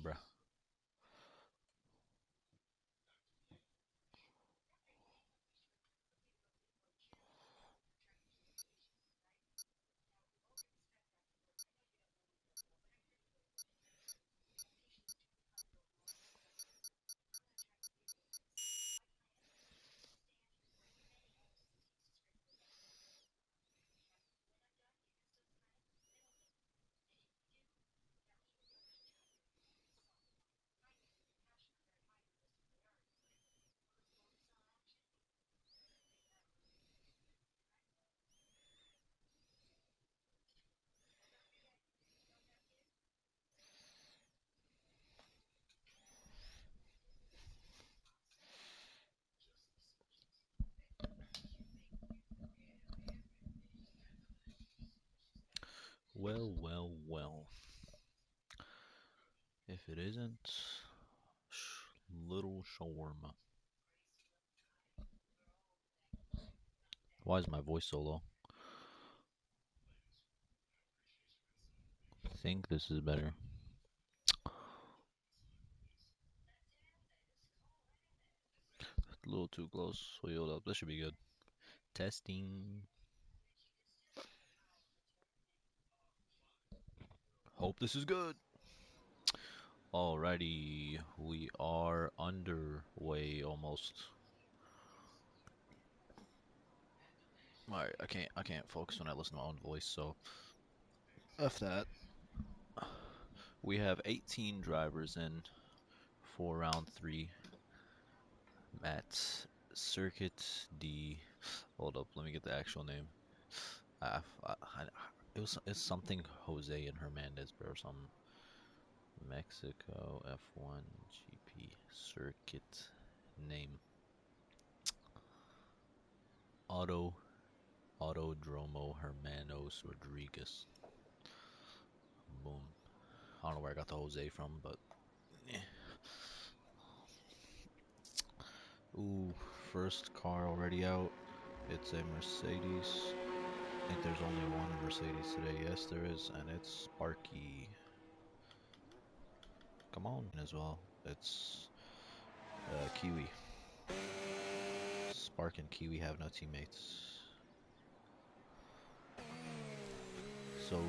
Bruh. Well, well, well. If it isn't little shawarma. Why is my voice so low? I think this is better. A little too close. Wait, hold up. This should be good. Testing. Hope this is good. Alrighty, we are underway almost. Alright, I can't focus when I listen to my own voice, so F that. We have 18 drivers in for round 3 at Circuit D. Hold up, let me get the actual name. It's something Jose and Hernandez, bro, or something. Mexico F1 GP circuit name. Auto Autodromo Hermanos Rodriguez. Boom. I don't know where I got the Jose from, but eh. Ooh, first car already out. It's a Mercedes. I think there's only one Mercedes today. Yes, there is, and it's Sparky. Come on as well. It's Kiwi. Spark and Kiwi have no teammates. So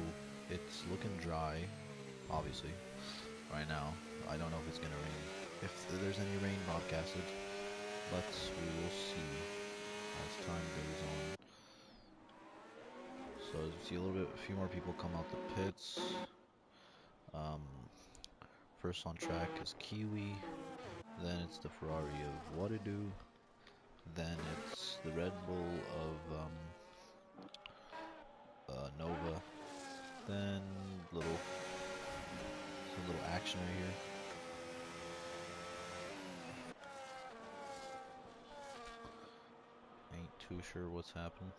it's looking dry, obviously, right now. I don't know if it's gonna rain. If there's any rain broadcasted, but we will see as time goes on. So as you see a few more people come out the pits. Um, First on track is Kiwi, then it's the Ferrari of Wadadu, then it's the Red Bull of Nova, then some little action right here. Ain't too sure what's happened.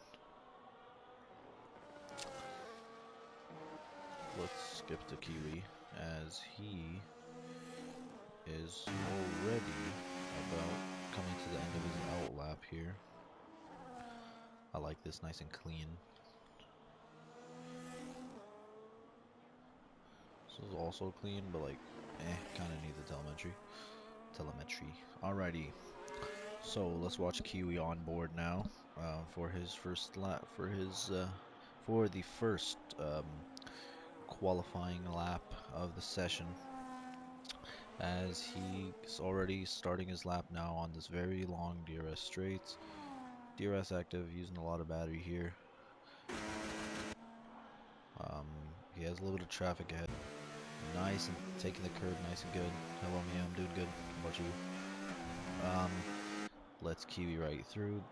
Let's skip to Kiwi as he is already about coming to the end of his out lap here. I like this, nice and clean. This is also clean, but like, kind of need the telemetry. Alrighty, so let's watch Kiwi on board now for his first lap, for the first qualifying lap of the session, as he's already starting his lap now on this very long DRS straight. DRS active, using a lot of battery here. He has a little bit of traffic ahead. Nice, and taking the curve nice and good. Hello, me, I'm doing good. How about you? Let's Kiwi right through.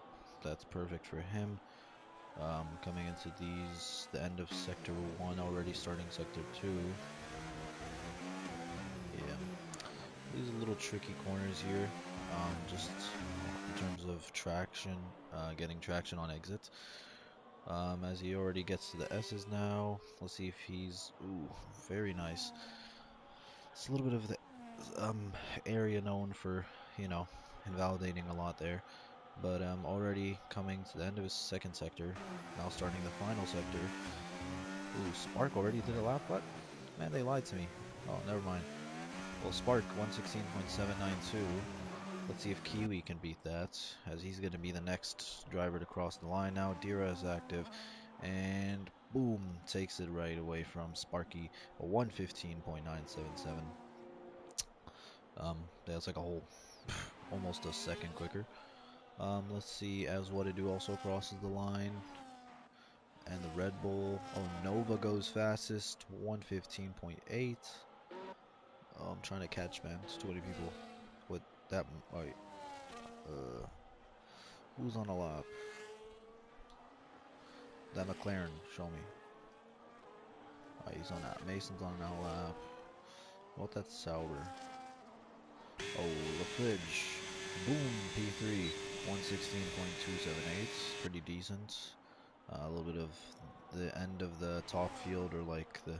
That's perfect for him. Coming into the end of Sector 1 already, starting Sector 2. Yeah, these are little tricky corners here, just in terms of traction, getting traction on exits. As he already gets to the S's now, let's see if he's, ooh, very nice. It's a little bit of the area known for, invalidating a lot there. But already coming to the end of his second sector, now starting the final sector. Ooh, Spark already did a lap, what? Man, they lied to me. Oh, never mind. Well, Spark 116.792. Let's see if Kiwi can beat that, as he's going to be the next driver to cross the line now. Dira is active, and boom, takes it right away from Sparky, a 115.977. That's like a whole, almost a second quicker. Let's see, as What to Do also crosses the line, and the Red Bull. Oh, Nova goes fastest, 115.8. Oh, I'm trying to catch, man. It's too many people. With that, wait, who's on a lap? That McLaren, show me. He's on that. Mason's on an lap. What that Sauber? Oh, the fridge. Boom, P3, 116.278. Pretty decent. A little bit of the end of the top field, or like the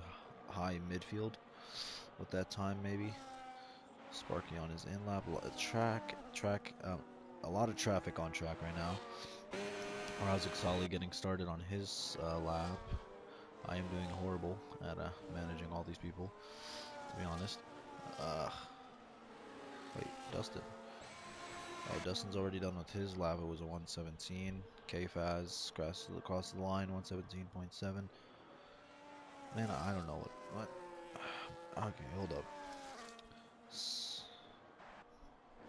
high midfield with that time, maybe. Sparky on his in lap. A lot of traffic on track right now. Razik Sali getting started on his lap. I am doing horrible at managing all these people, to be honest. Wait, Dustin. Oh, Dustin's already done with his lap. It was a 117. K-Faz across the line, 117.7. Man, I don't know what. Okay, hold up.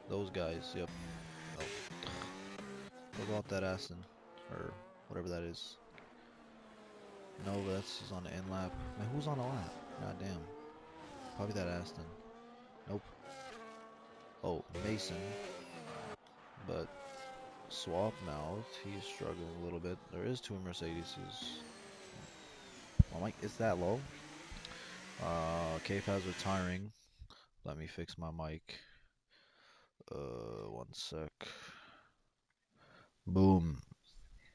Those guys, yep. Oh. What about that Aston? Or whatever that is. No, he's on the in lap. Man, who's on the lap? God damn. Probably that Aston. Nope. Oh, Mason. But Swap Mouth, he's struggling a little bit. There is two Mercedeses. My mic is that low. K-Faz retiring. Let me fix my mic. One sec. Boom.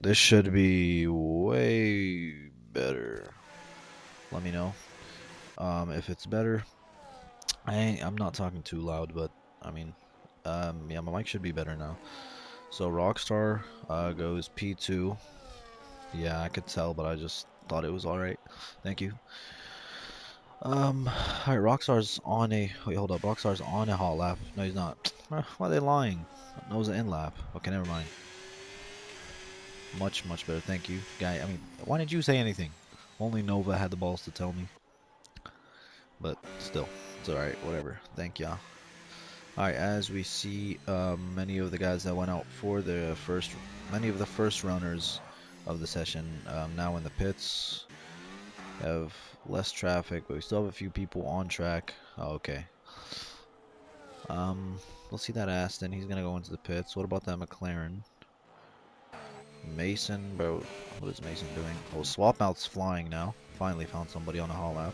This should be way better. Let me know. If it's better. I'm not talking too loud, but I mean, yeah, my mic should be better now. So Rockstar goes P2. Yeah, I could tell, but I just thought it was alright. Thank you. Alright, Rockstar's on a. Wait, hold up. Rockstar's on a hot lap. No, he's not. Why are they lying? No, it's an in lap. Okay, never mind. Much, much better. Thank you, guy. I mean, why didn't you say anything? Only Nova had the balls to tell me. But still, it's alright. Whatever. Thank y'all. Alright, as we see, many of the guys that went out for the many of the first runners of the session, now in the pits. Have less traffic, but we still have a few people on track. Oh, okay. We'll see that Aston. He's gonna go into the pits. What about that McLaren? Mason, bro. What is Mason doing? Oh, Swap Out's flying now. Finally found somebody on a hall lap.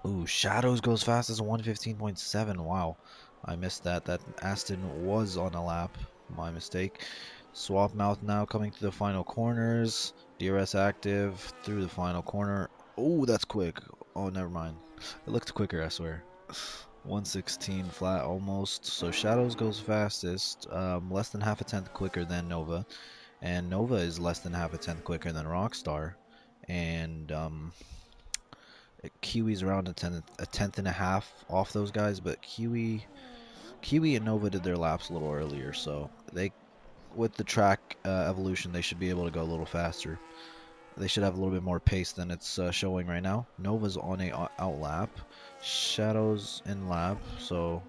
Ooh, Shadows goes fast as a 115.7. Wow. I missed that. That Aston was on a lap. My mistake. Swap Mouth now coming to the final corners. DRS active through the final corner. Oh, that's quick. Oh, never mind. It looked quicker, I swear. 116 flat almost. So Shadows goes fastest. Less than half a tenth quicker than Nova. And Nova is less than half a tenth quicker than Rockstar. And Kiwi's around a tenth and a half off those guys, but Kiwi and Nova did their laps a little earlier, so they, with the track evolution, they should be able to go a little faster. They should have a little bit more pace than it's showing right now. Nova's on a out lap, Shadows in lap, so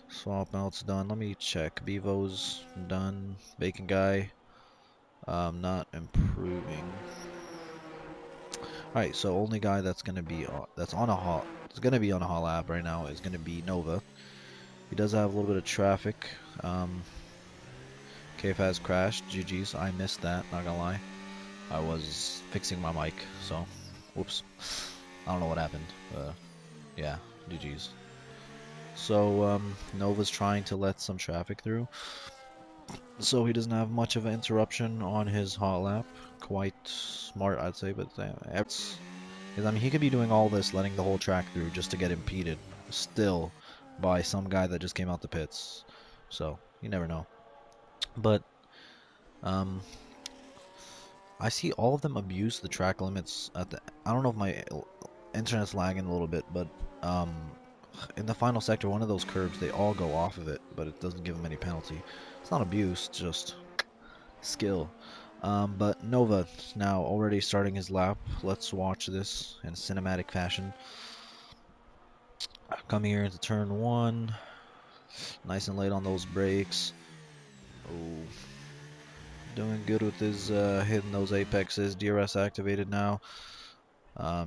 Swap Out's done. Let me check. Bevo's done. Bacon Guy, not improving. Alright, so only guy that's gonna be that's on a hot lap right now is gonna be Nova. He does have a little bit of traffic. KFAS crashed. GG's. I missed that, not gonna lie. I was fixing my mic, so whoops. I don't know what happened. Yeah, GG's. So Nova's trying to let some traffic through, so he doesn't have much of an interruption on his hot lap. Quite smart, I'd say, but because I mean, he could be doing all this, letting the whole track through just to get impeded still by some guy that just came out the pits. So you never know. But I see all of them abuse the track limits at the. I don't know if my internet's lagging a little bit, but in the final sector, one of those curves, they all go off of it, but it doesn't give him any penalty. It's not abuse, just skill. But Nova now already starting his lap. Let's watch this in cinematic fashion. Coming here into turn one. Nice and late on those brakes. Oh, doing good with his hitting those apexes. DRS activated now.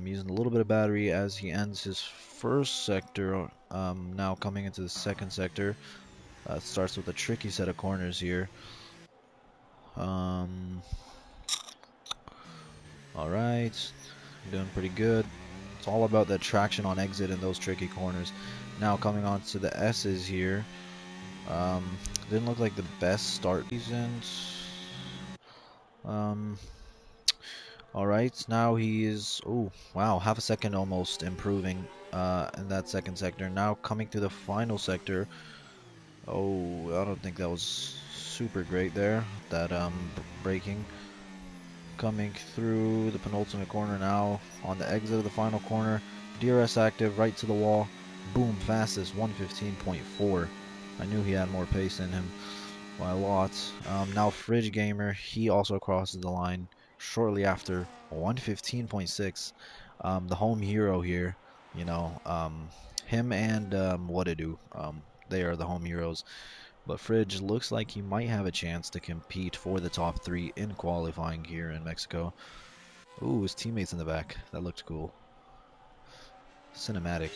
Using a little bit of battery as he ends his first sector. Now coming into the second sector. Starts with a tricky set of corners here. Alright, doing pretty good. It's all about that traction on exit and those tricky corners. Now coming on to the S's here. Didn't look like the best start season. Alright, now he is, oh wow, half a second almost improving in that second sector. Now coming to the final sector. Oh, I don't think that was super great there, that braking. Coming through the penultimate corner now on the exit of the final corner. DRS active, right to the wall. Boom, fastest, 115.4. I knew he had more pace in him by a lot. Now Fridge Gamer, he also crosses the line shortly after, 115.6. The home hero here, you know, him and Whatado, they are the home heroes. But Fridge looks like he might have a chance to compete for the top 3 in qualifying here in Mexico. Ooh, his teammates in the back. That looked cool. Cinematic.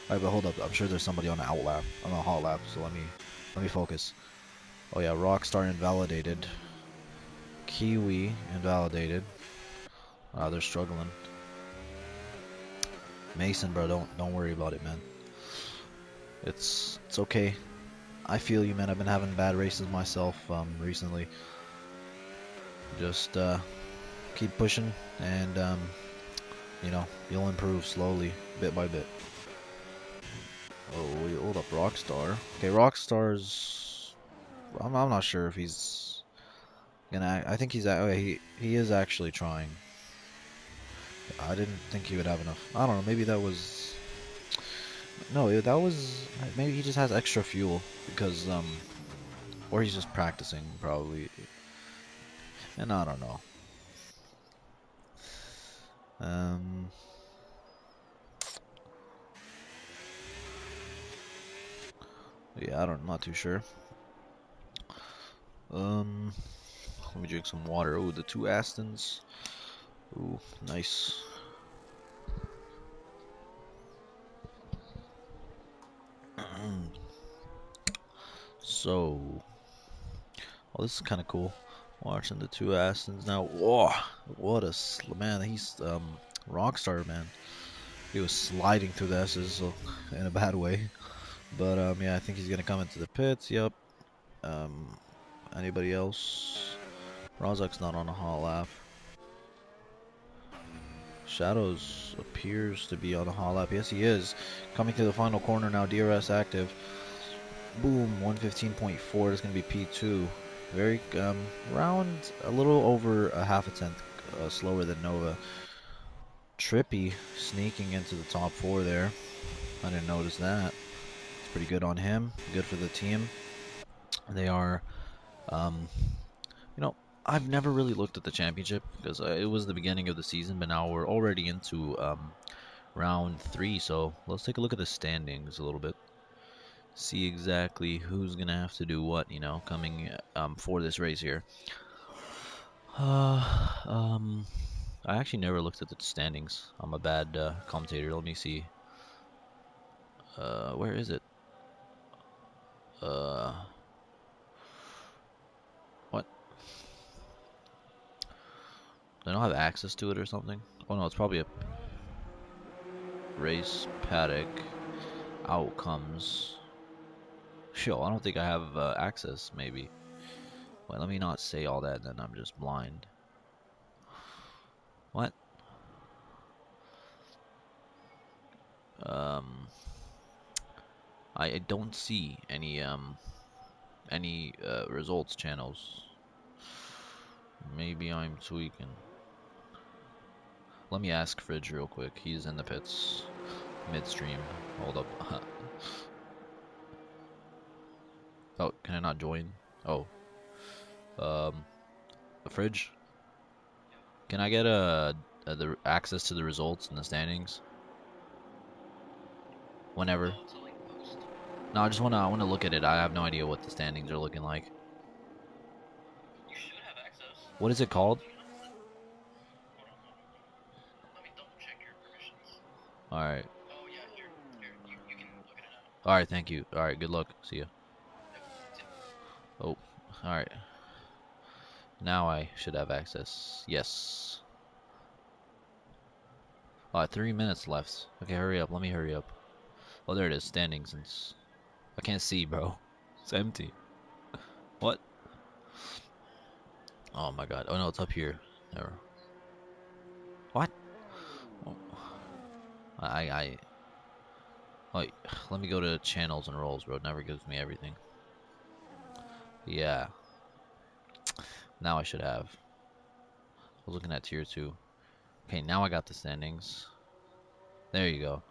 Alright, but hold up. I'm sure there's somebody on the out lap, on the hot lap, so let me focus. Oh yeah, Rockstar invalidated. Kiwi invalidated. They're struggling. Mason, bro, don't worry about it, man. It's okay. I feel you, man. I've been having bad races myself recently. Just keep pushing, and you know, you'll improve slowly, bit by bit. Oh, wait, hold up, Rockstar. Okay, Rockstar's. I'm not sure if he's gonna. I think he's. Oh, yeah, he is actually trying. I didn't think he would have enough. I don't know. Maybe that was. No, that was. Maybe he just has extra fuel because or he's just practicing probably. And I don't know. Um. Yeah, I'm not too sure. Let me drink some water. Oh, the two Astons. Ooh, nice. So, oh, this is kind of cool. Watching the two Astons now. Whoa, what a man! He's Rockstar, man. He was sliding through the S's so, in a bad way. But yeah, I think he's gonna come into the pits. Yep. Um, anybody else? Rozak's not on a hot lap. Shadows appears to be on a hot lap. Yes, he is. Coming to the final corner now. DRS active. Boom, 115.4. That's going to be P2. Very, round a little over a half a tenth slower than Nova. Trippy sneaking into the top 4 there. I didn't notice that. It's pretty good on him. Good for the team. They are, you know, I've never really looked at the championship because it was the beginning of the season, but now we're already into round 3. So let's take a look at the standings a little bit. See exactly who's gonna have to do what, you know, coming for this race here. I actually never looked at the standings. I'm a bad commentator. Let me see. Where is it? What? I don't have access to it or something. Oh no, it's probably a race paddock outcomes. Sure, I don't think I have access. Maybe. Wait, let me not say all that. Then I'm just blind. What? Um, I don't see any results channels. Maybe I'm tweaking. Let me ask Fridge real quick. He's in the pits. midstream. Hold up. Oh, can I not join? Oh, um, the fridge. Can I get the access to the results and the standings? Whenever. No, I wanna look at it. I have no idea what the standings are looking like. What is it called? All right. All right. Thank you. All right. Good luck. See ya. Oh. All right. Now I should have access. Yes. All right. 3 minutes left. Okay. Hurry up. Let me hurry up. Oh, there it is. Standings. I can't see, bro. It's empty. What? Oh my God. Oh no, it's up here. There. What? Oh, I. Wait. Let me go to channels and roles, bro. It never gives me everything. Yeah. Now I should have. I was looking at tier 2. Okay, now I got the standings. There you go.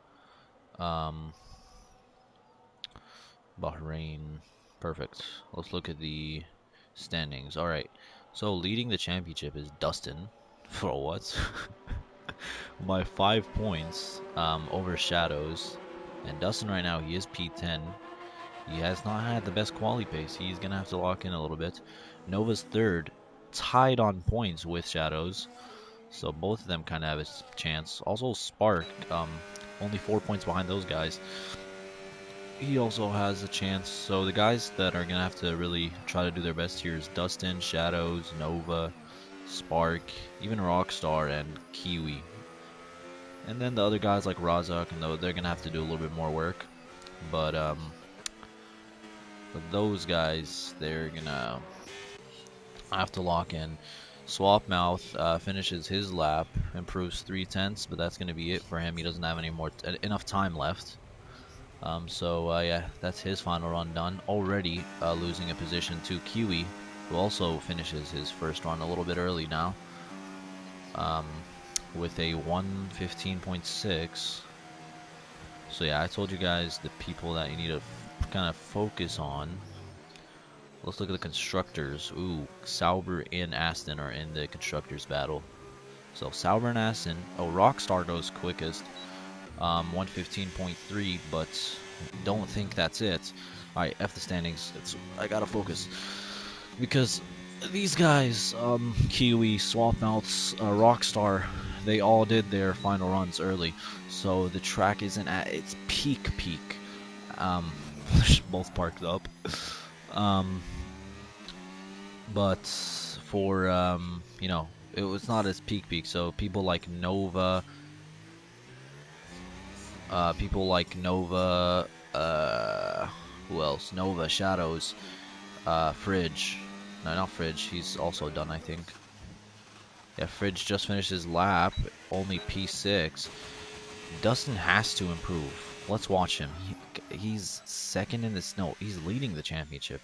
Bahrain. Perfect. Let's look at the standings. All right. So leading the championship is Dustin. For what? By 5 points over Shadows. And Dustin right now, he is P10. He has not had the best quali pace. He's going to have to lock in a little bit. Nova's third, tied on points with Shadows. So both of them kind of have a chance. Also Spark, only 4 points behind those guys. He also has a chance. So the guys that are going to have to really try to do their best here is Dustin, Shadows, Nova, Spark, even Rockstar, and Kiwi. And then the other guys like Razak, and they're going to have to do a little bit more work. But those guys, they're going to have to lock in. Swapmouth finishes his lap, improves 3/10, but that's going to be it for him. He doesn't have enough time left. Yeah, that's his final run done. Already losing a position to Kiwi, who also finishes his first run a little bit early now. With a 1:15.6. So yeah, I told you guys the people that you need to kind of focus on. Let's look at the constructors. Ooh, Sauber and Aston are in the constructors battle. So Sauber and Aston. Oh, Rockstar goes quickest. 1:15.3, but don't think that's it. Alright, F the standings. I gotta focus. Because these guys, Kiwi, Swapmouths, Rockstar, they all did their final runs early. So the track isn't at its peak. Both parked up. But for, it was not as peak. So people like Nova, who else? Nova, Shadows, Fridge. No, not Fridge. He's also done, I think. Yeah, Fridge just finished his lap. Only P6. Dustin has to improve. Let's watch him. He's second in the snow. He's leading the championship.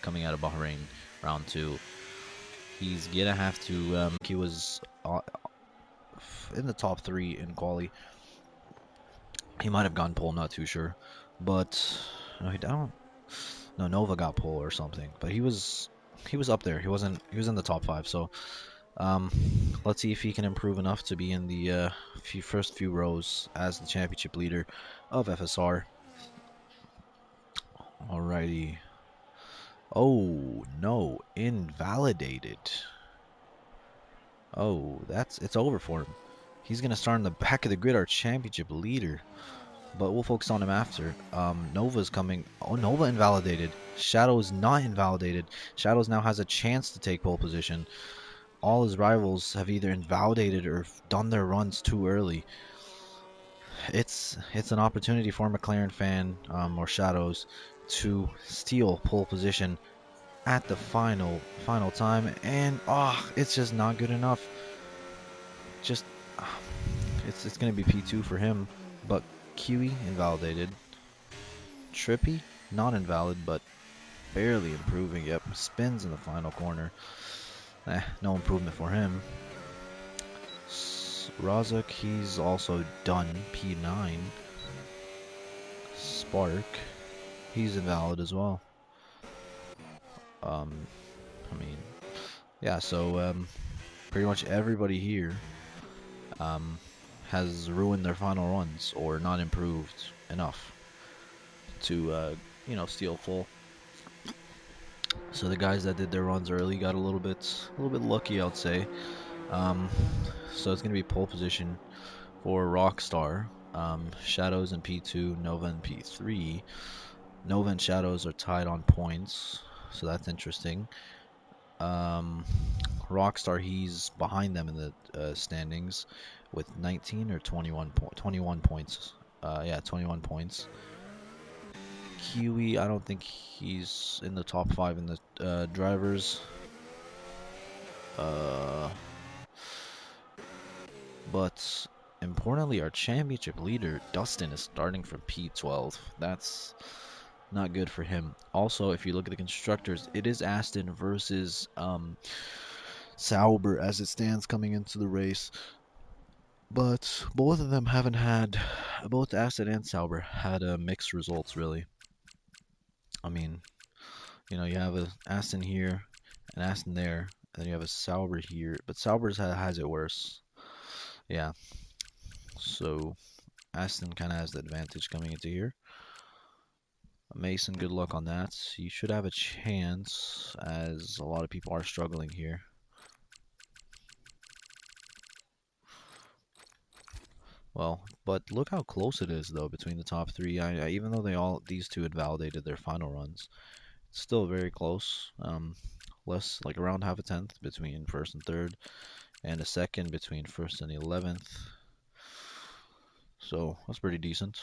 Coming out of Bahrain, round 2. He's gonna have to. He was in the top 3 in quali. He might have gone pole, not too sure. But no, I don't. No, Nova got pole or something. But he was up there. He was in the top 5. So let's see if he can improve enough to be in the first few rows as the championship leader of FSR. Alrighty. Oh no, invalidated. Oh, it's over for him. He's gonna start in the back of the grid, our championship leader. But we'll focus on him after. Nova's coming. Oh, Nova invalidated. Shadow is not invalidated. Shadows now has a chance to take pole position. All his rivals have either invalidated or done their runs too early. It's an opportunity for a McLaren fan or Shadows to steal pole position at the final time, and it's just not good enough. Just it's gonna be P2 for him, but Kiwi invalidated. Trippy not invalid, but barely improving. Yep, spins in the final corner. No improvement for him. Razak, he's also done P9. Spark, he's invalid as well. Um, I mean, yeah, so pretty much everybody here um, has ruined their final runs or not improved enough to, steal full. So the guys that did their runs early got a little bit lucky, I'd say. Um, so it's gonna be pole position for Rockstar. Shadows in P2, Nova in P3. Nova and Shadows are tied on points, so that's interesting. Um, Rockstar, he's behind them in the standings with 19 or 21 points. Yeah, 21 points. Kiwi, I don't think he's in the top five in the drivers. Uh, but importantly, our championship leader, Dustin, is starting from P12. That's not good for him. Also, if you look at the constructors, it is Aston versus Sauber as it stands coming into the race. But both of them haven't had, both Aston and Sauber had mixed results, really. I mean, you have a Aston here, an Aston there, and then you have a Sauber here. But Sauber's has it worse. Yeah. So Aston kind of has the advantage coming into here. Mason, good luck on that. You should have a chance, as a lot of people are struggling here. Well, but look how close it is, though, between the top three. Even though these two had validated their final runs, it's still very close. Less like around half a tenth between first and third, and a second between first and 11th. So that's pretty decent.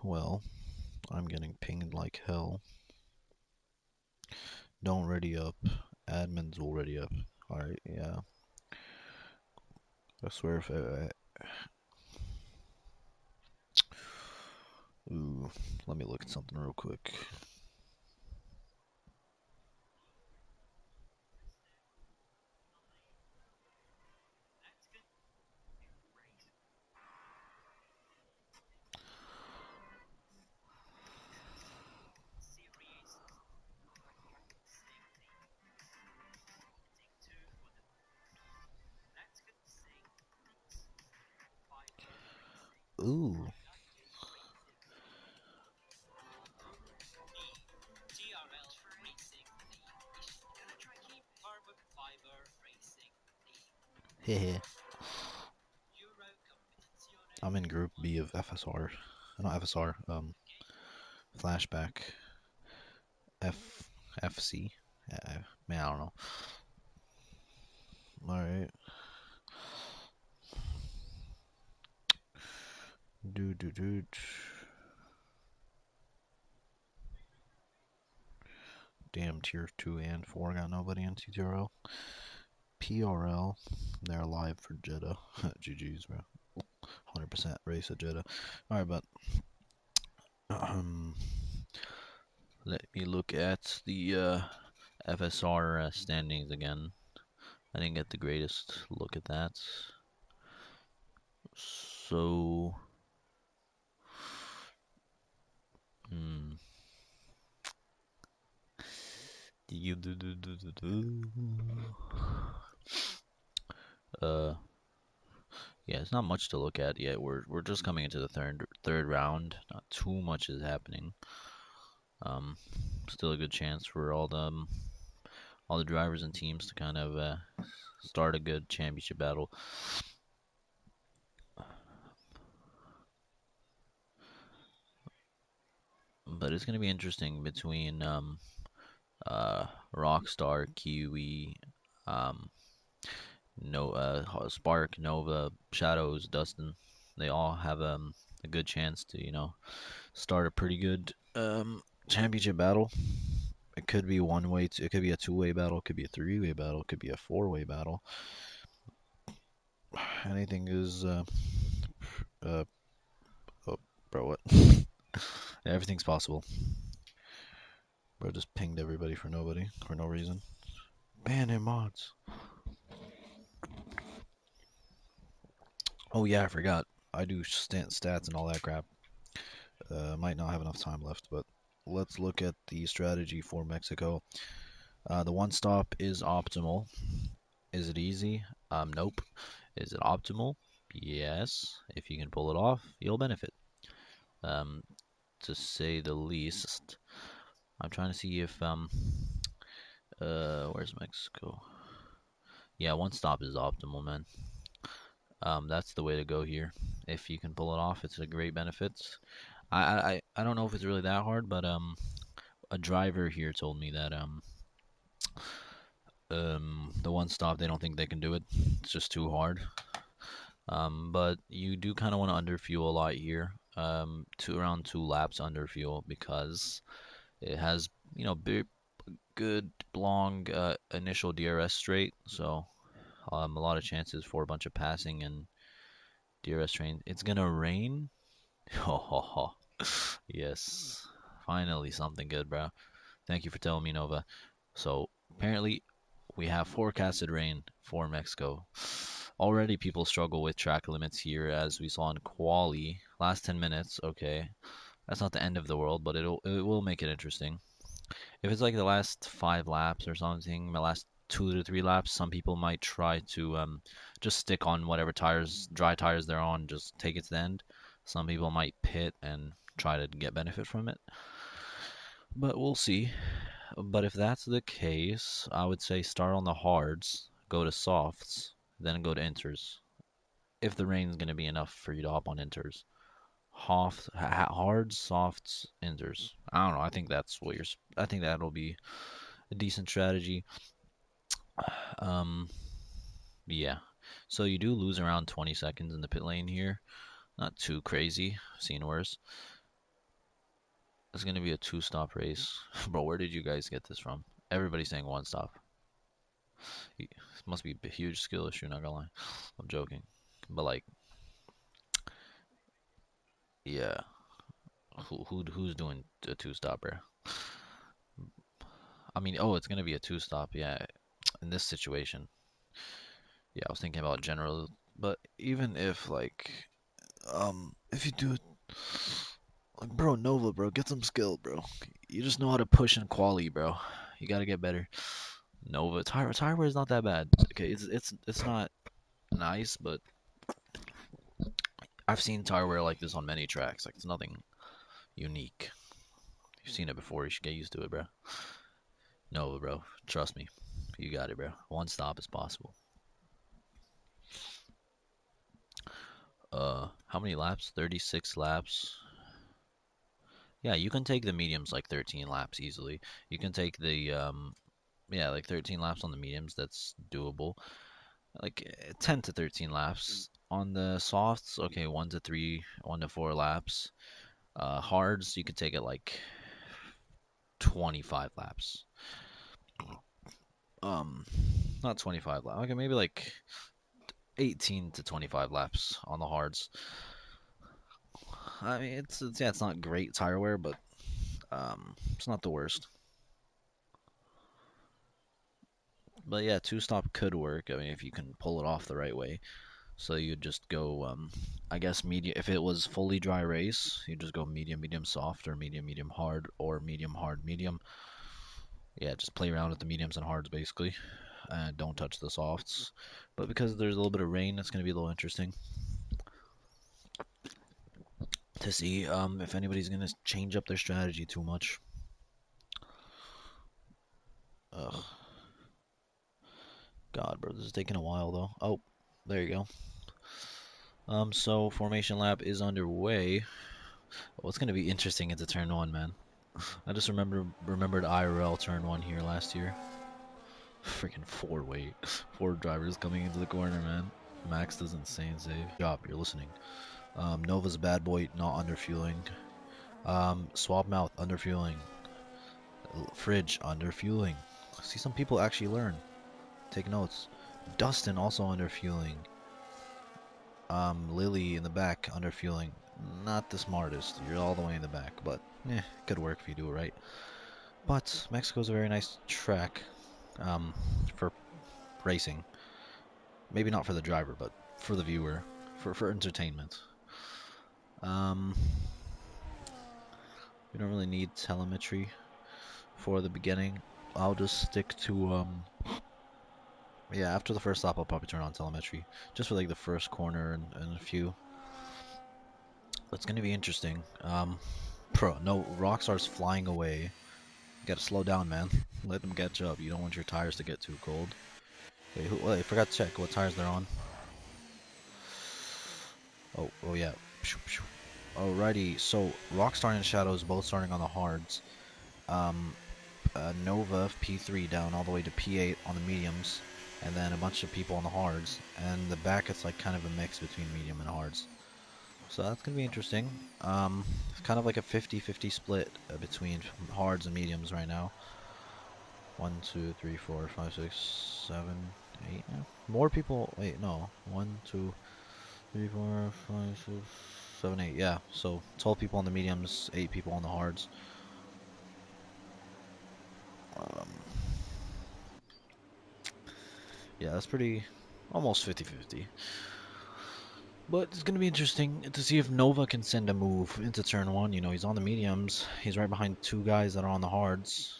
Well, I'm getting pinged like hell. Don't ready up. Admin's already up. Alright, yeah. I swear if ooh, let me look at something real quick. Ooh. Hehe. I'm in Group B of FSR. Not FSR. Flashback. FC. Man, I don't know. All right. Do. Damn, tier 2 and 4 got nobody in TTRL. PRL, they're live for Jeddah. GG's, bro. 100% race at Jeddah. Alright, but let me look at the FSR standings again. I didn't get the greatest look at that. So, hmm. Uh, yeah, it's not much to look at yet. We're just coming into the third round. Not too much is happening. Still a good chance for all the drivers and teams to kind of start a good championship battle. But it's gonna be interesting between Rockstar, Kiwi, um, Spark, Nova, Shadows, Dustin. They all have a good chance to start a pretty good championship battle. It could be one way. It could be a two-way battle. It could be a three-way battle. It could be a four-way battle. Anything is. Oh, bro, what? Yeah, everything's possible. Bro just pinged everybody for nobody, for no reason. Ban him, mods. Oh yeah, I forgot. I do stats and all that crap. Might not have enough time left, but let's look at the strategy for Mexico. The one stop is optimal. Is it easy? Nope. Is it optimal? Yes. If you can pull it off, you'll benefit. To say the least. I'm trying to see if where's Mexico? Yeah, one stop is optimal, man. That's the way to go here. If you can pull it off, it's a great benefit. I don't know if it's really that hard, but a driver here told me that the one stop they don't think they can do it. It's just too hard. But you do kind of want to underfuel a lot here. Around 2 laps underfuel because it has big, good long initial DRS straight, so a lot of chances for a bunch of passing and DRS train. It's gonna rain. Ho ho ho. Yes, finally something good, bro. Thank you for telling me, Nova. So apparently we have forecasted rain for Mexico. Already people struggle with track limits here, as we saw in quali. Last 10 minutes, okay. That's not the end of the world, but it will make it interesting. If it's like the last 5 laps or something, the last 2 to 3 laps, some people might try to just stick on whatever dry tires they're on, just take it to the end. Some people might pit and try to get benefit from it. But we'll see. But if that's the case, I would say start on the hards, go to softs, then go to inters. If the rain's going to be enough for you to hop on inters. Hards, softs, inters. I don't know. I think that's what I think that'll be a decent strategy. Um, yeah. So you do lose around 20 seconds in the pit lane here. Not too crazy. Seen worse. It's gonna be a 2-stop race. Bro, where did you guys get this from? Everybody's saying 1 stop. It must be a huge skill issue, not gonna lie. I'm joking. But like, yeah. Who's doing a 2-stop, bro? I mean, oh, it's gonna be a 2-stop, yeah. In this situation. Yeah, I was thinking about general, but even if like if you do it like, bro, Nova, bro, get some skill, bro. You just know how to push in quali, bro. You gotta get better. Nova tire wear is not that bad. Okay, it's not nice, but I've seen tire wear like this on many tracks. Like it's nothing unique. You've seen it before. You should get used to it, bro. Nova, bro, trust me. You got it, bro. 1 stop is possible. How many laps? 36 laps. Yeah, you can take the mediums like 13 laps easily. You can take the yeah, like 13 laps on the mediums, that's doable. Like 10 to 13 laps on the softs, okay, 1 to 3, 1 to 4 laps. Hards, you could take it like 25 laps. Um, not 25 laps. Okay, maybe like 18 to 25 laps on the hards. I mean, it's yeah, it's not great tire wear, but it's not the worst. But yeah, 2-stop could work. I mean, if you can pull it off the right way. So you'd just go, I guess medium. If it was fully dry race, you just go medium, medium soft, or medium, medium hard, or medium hard, medium. Yeah, just play around with the mediums and hards basically, and don't touch the softs. But because there's a little bit of rain, it's gonna be a little interesting to see if anybody's gonna change up their strategy too much. Ugh, God, bro, this is taking a while though. Oh, there you go. So formation lap is underway. What's gonna be interesting into turn one, man. I just remembered IRL turn one here last year. Freaking four drivers coming into the corner, man. Max does insane save. Job, you're listening. Nova's bad boy, not underfueling. Swap mouth underfueling. Fridge underfueling. See, some people actually learn. Take notes. Dustin also underfueling. Lily in the back underfueling. not the smartest. You're all the way in the back, but could work if you do it right. But Mexico's a very nice track um, for racing. Maybe not for the driver, but for the viewer, for entertainment. Um, we don't really need telemetry for the beginning. I'll just stick to yeah. After the first lap, I'll probably turn on telemetry just for like the first corner and a few. That's gonna be interesting. No, Rockstar's flying away. You gotta slow down, man. Let them catch up. You don't want your tires to get too cold. Wait, I forgot to check what tires they're on. Oh yeah. Alrighty, so Rockstar and Shadows both starting on the hards. Um, Nova P3 down all the way to P8 on the mediums, and then a bunch of people on the hards. And the back it's like kind of a mix between medium and hards. So that's gonna be interesting. It's kind of like a 50-50 split between hards and mediums right now. 1, 2, 3, 4, 5, 6, 7, 8. Yeah. More people. Wait, no. 1, 2, 3, 4, 5, 6, 7, 8. Yeah. So 12 people on the mediums, 8 people on the hards. Um, yeah, that's pretty. Almost 50-50. But it's gonna be interesting to see if Nova can send a move into turn 1. You know, he's on the mediums. He's right behind 2 guys that are on the hards.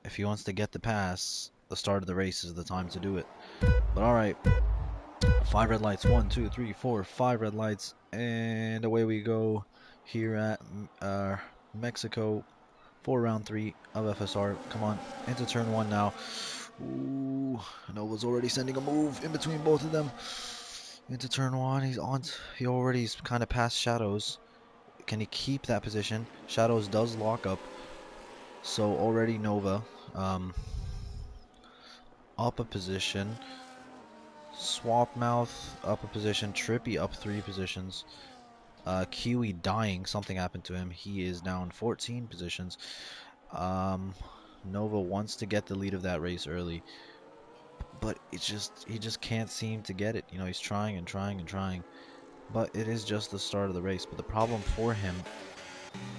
If he wants to get the pass, the start of the race is the time to do it. But alright, 5 red lights. 1, 2, 3, 4, 5 red lights. And away we go here at Mexico for round 3 of FSR. Come on, into turn 1 now. Ooh, Nova's already sending a move in between both of them. Into turn 1, he already's kind of past Shadows. Can he keep that position? Shadows does lock up. So already Nova up a position. Swap Mouth up a position. Trippy up 3 positions. Kiwi dying. Something happened to him. He is down 14 positions. Nova wants to get the lead of that race early, but he just can't seem to get it. You know, he's trying and trying and trying, but it is just the start of the race. But the problem for him,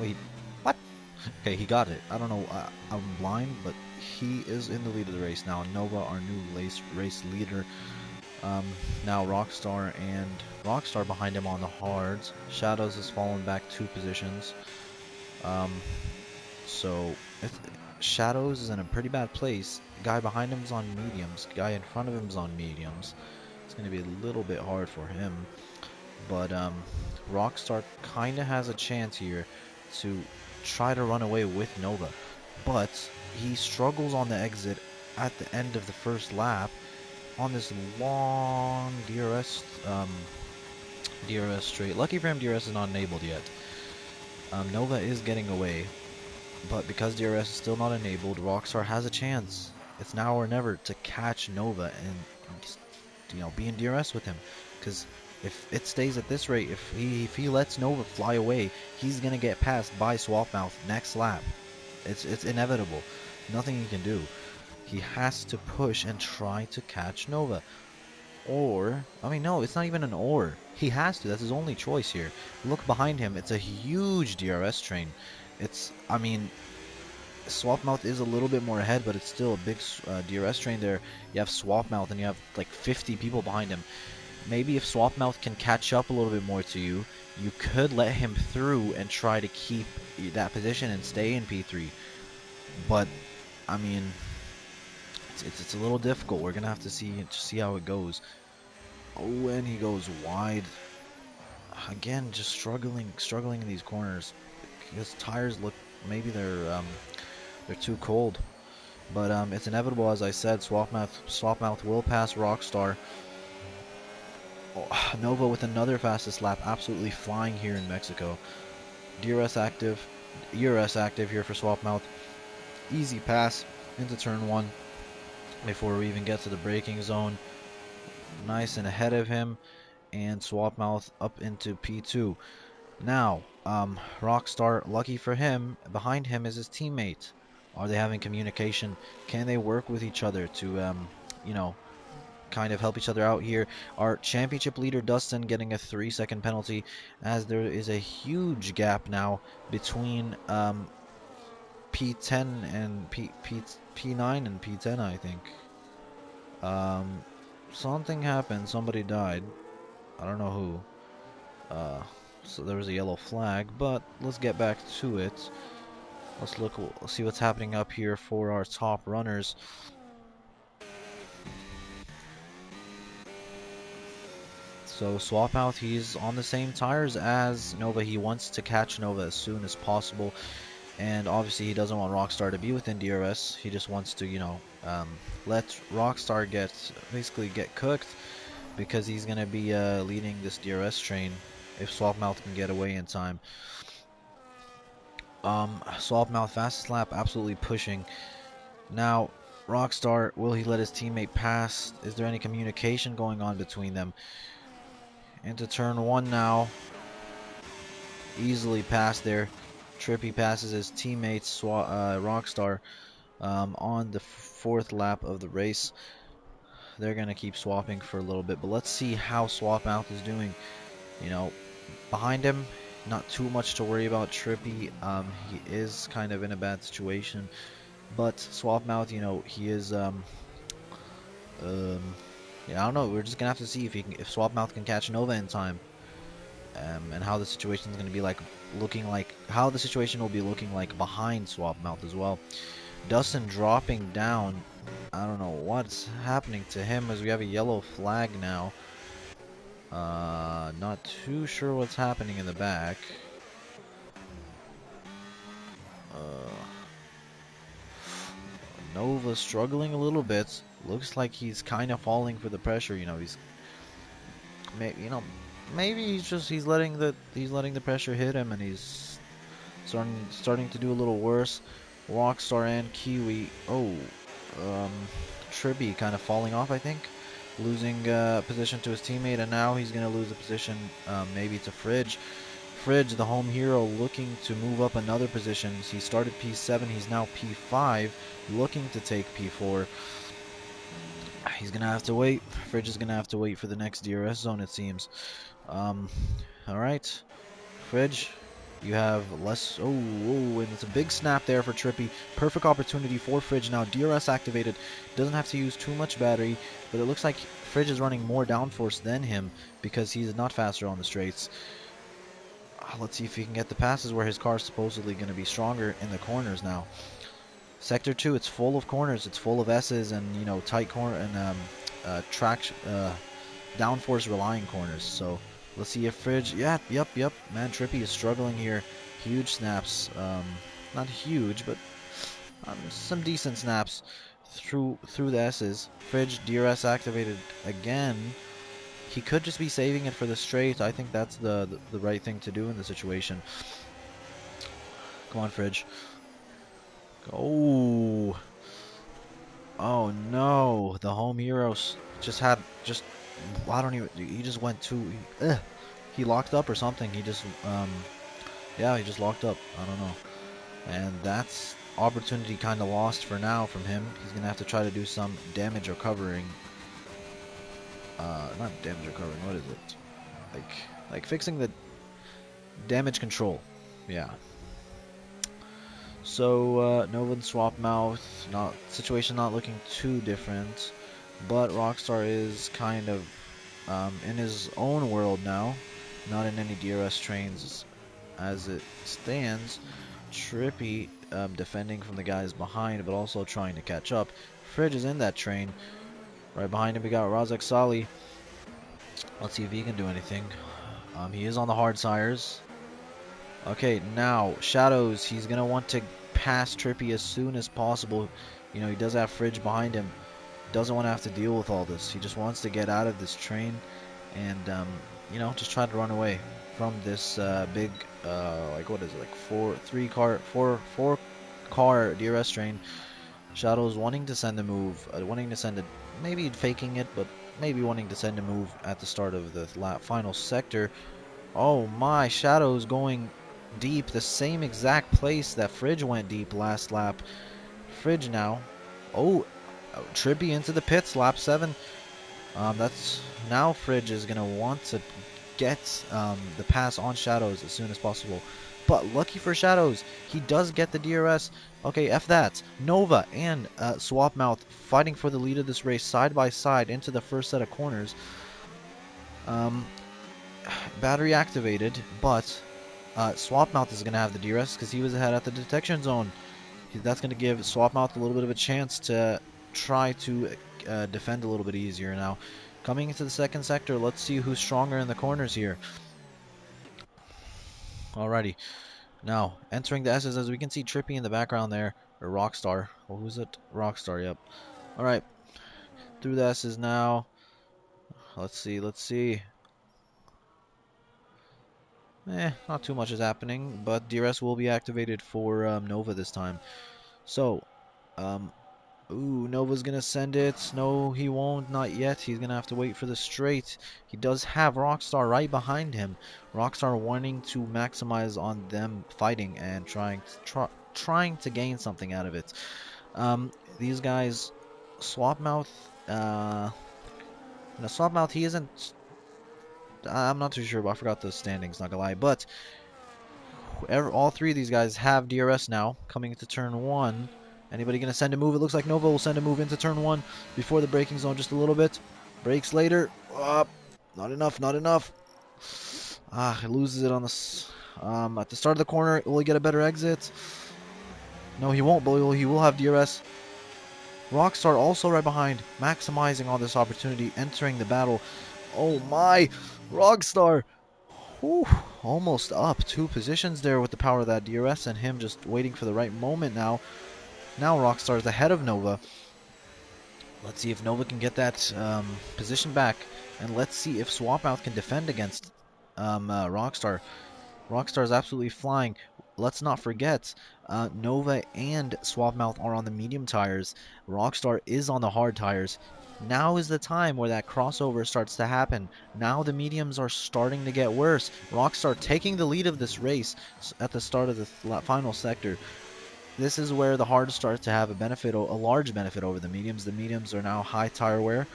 wait, what? Okay, he got it. I don't know. I'm blind, but he is in the lead of the race now. Nova, our new race leader. Now Rockstar behind him on the hards. Shadows has fallen back 2 positions. Um, so Shadows is in a pretty bad place. Guy behind him is on mediums. Guy in front of him is on mediums. It's going to be a little bit hard for him. But Rockstar kind of has a chance here to try to run away with Nova. But he struggles on the exit at the end of the first lap on this long DRS straight. Lucky for him, DRS is not enabled yet. Nova is getting away, but because DRS is still not enabled, Rockstar has a chance. It's now or never to catch Nova and be in DRS with him. Because if it stays at this rate, if he lets Nova fly away, he's gonna get passed by Swapmouth next lap. It's inevitable. Nothing he can do. He has to push and try to catch Nova. Or, I mean, no, it's not even an or. He has to. That's his only choice here. Look behind him. It's a huge DRS train. I mean, Swapmouth is a little bit more ahead, but it's still a big DRS train there. You have Swapmouth and you have like 50 people behind him. Maybe if Swapmouth can catch up a little bit more to you, you could let him through and try to keep that position and stay in P3. But, I mean, it's a little difficult. We're gonna have to see how it goes. Oh, and he goes wide again. Just struggling in these corners. His tires look, maybe they're too cold, but it's inevitable. As I said, Swapmouth will pass Rockstar. Oh, Nova with another fastest lap, absolutely flying here in Mexico. ERS active here for Swapmouth. Easy pass into turn 1 before we even get to the braking zone. Nice and ahead of him, and Swapmouth up into P2. Now, Rockstar, lucky for him, behind him is his teammate. Are they having communication? Can they work with each other to, you know, kind of help each other out here. Our championship leader Dustin getting a 3-second penalty, as there is a huge gap now between P10 and P9 and P10, I think. Something happened. Somebody died. I don't know who. So there was a yellow flag, but let's get back to it. Let's see what's happening up here for our top runners. So Swapmouth, he's on the same tires as Nova. He wants to catch Nova as soon as possible, and obviously he doesn't want Rockstar to be within DRS. He just wants to, let Rockstar basically get cooked, because he's gonna be leading this DRS train if Swapmouth can get away in time. Swapmouth fastest lap, absolutely pushing. Now, Rockstar, will he let his teammate pass? Is there any communication going on between them? Into turn 1 now. Easily passed there. Trippy passes his teammates, Rockstar, on the 4th lap of the race. They're going to keep swapping for a little bit, but let's see how Swapmouth is doing. Behind him, not too much to worry about. Trippy, he is kind of in a bad situation, but Swapmouth, he is, yeah, I don't know. We're just gonna have to see if Swapmouth can catch Nova in time, and how the situation is gonna be how the situation will be looking like behind Swapmouth as well. Dustin dropping down. I don't know what's happening to him, as we have a yellow flag now. Not too sure what's happening in the back. Nova struggling a little bit. Looks like he's kind of falling for the pressure. Maybe he's letting the pressure hit him, and he's starting to do a little worse. Rockstar and Kiwi. Oh, Tribby kind of falling off, I think, losing position to his teammate, and now he's gonna lose the position, maybe to Fridge. Fridge, the home hero, looking to move up another position. He started P7, he's now P5, looking to take P4. He's gonna have to wait. Fridge is gonna have to wait for the next DRS zone, it seems. Alright. Fridge, you have less. Oh, and it's a big snap there for Trippy. Perfect opportunity for Fridge now. DRS activated. Doesn't have to use too much battery, but it looks like Fridge is running more downforce than him, because he's not faster on the straights. Let's see if he can get the passes where his car is supposedly going to be stronger in the corners now. Sector 2, it's full of corners. It's full of S's and, tight corner and downforce relying corners. So let's see if Fridge. Yep. Man, Trippy is struggling here. Huge snaps. Not huge, but some decent snaps through the S's. Fridge, DRS activated again. He could just be saving it for the straight. I think that's the right thing to do in the situation. Come on, Fridge. Oh no, the home heroes I don't even, he just went too, he locked up or something. He just he just locked up. I don't know. And that's opportunity kind of lost for now from him. He's gonna have to try to do some damage recovering. Not damage recovering, what is it? Like fixing the damage control. Yeah. So, Nova and Swapmouth, situation not looking too different, but Rockstar is kind of in his own world now, not in any DRS trains as it stands. Trippy defending from the guys behind, but also trying to catch up. Fridge is in that train. Right behind him we got Razak Sali. Let's see if he can do anything. He is on the hard tires. Okay, now Shadows, he's gonna want to pass Trippy as soon as possible. He does have Fridge behind him. Doesn't want to have to deal with all this. He just wants to get out of this train and just try to run away from this big what is it, like four car DRS train. Shadows wanting to send a move, maybe faking it, but maybe wanting to send a move at the start of the final sector. Oh my, Shadows going deep, the same exact place that Fridge went deep last lap. Fridge now. Oh, Trippy into the pits, lap 7. That's now Fridge is gonna want to get the pass on Shadows as soon as possible. But lucky for Shadows, he does get the DRS. Okay, F that. Nova and Swapmouth fighting for the lead of this race side by side into the first set of corners. Um, Battery activated, but Swapmouth is going to have the DRS because he was ahead at the detection zone. That's going to give Swapmouth a little bit of a chance to try to defend a little bit easier now. Coming into the second sector, let's see who's stronger in the corners here. Alrighty. Now, entering the S's, as we can see Trippy in the background there, or Rockstar. Well, who's it? Rockstar, yep. Alright, through the S's now. Let's see, let's see. Not too much is happening, but DRS will be activated for Nova this time. So, um, ooh, Nova's gonna send it. No, he won't, not yet. He's gonna have to wait for the straight. He does have Rockstar right behind him. Rockstar wanting to maximize on them fighting and trying to gain something out of it. These guys, Swapmouth, Swapmouth, he isn't. I'm not too sure, but I forgot the standings. Not gonna lie, but all three of these guys have DRS now coming into turn one. Anybody gonna send a move? It looks like Nova will send a move into turn one before the braking zone just a little bit. Brakes later. Not enough, not enough. He loses it on the at the start of the corner. Will he get a better exit? No, he won't, but he will have DRS. Rockstar also right behind, maximizing on this opportunity, entering the battle. Oh my, Rockstar! Whew, almost up 2 positions there with the power of that DRS and him just waiting for the right moment now. Now Rockstar is ahead of Nova. Let's see if Nova can get that position back, and let's see if Swapmouth can defend against Rockstar. Rockstar is absolutely flying. Let's not forget, Nova and Swapmouth are on the medium tires. Rockstar is on the hard tires. Now is the time where that crossover starts to happen. Now the mediums are starting to get worse. Rockstar taking the lead of this race at the start of the final sector. This is where the hards start to have a large benefit over the mediums. The mediums are now high tire wear,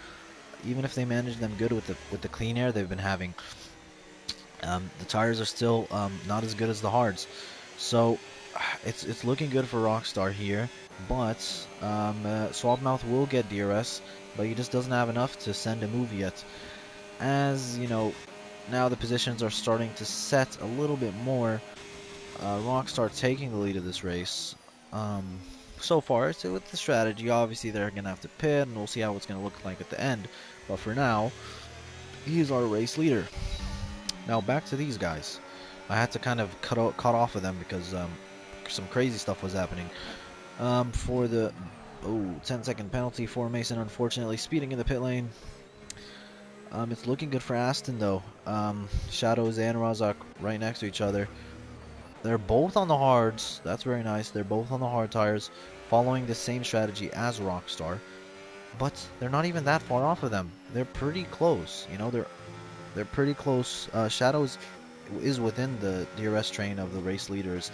even if they manage them good with the clean air they've been having. The tires are still not as good as the hards, so it's looking good for Rockstar here. But Swapmouth will get DRS, but he just doesn't have enough to send a move yet. As you know, now the positions are starting to set a little bit more. Rockstar taking the lead of this race. So far, so with the strategy, obviously they're gonna have to pit, and we'll see how it's gonna look like at the end. But for now, he's our race leader. Now back to these guys. I had to kind of cut off of them because some crazy stuff was happening. For the 10-second penalty for Mason, unfortunately speeding in the pit lane. It's looking good for Aston though. Shadows and Razak right next to each other. They're both on the hards. That's very nice. They're both on the hard tires, following the same strategy as Rockstar. But they're not even that far off of them. They're pretty close. You know, they're pretty close. Shadows is within the DRS train of the race leaders.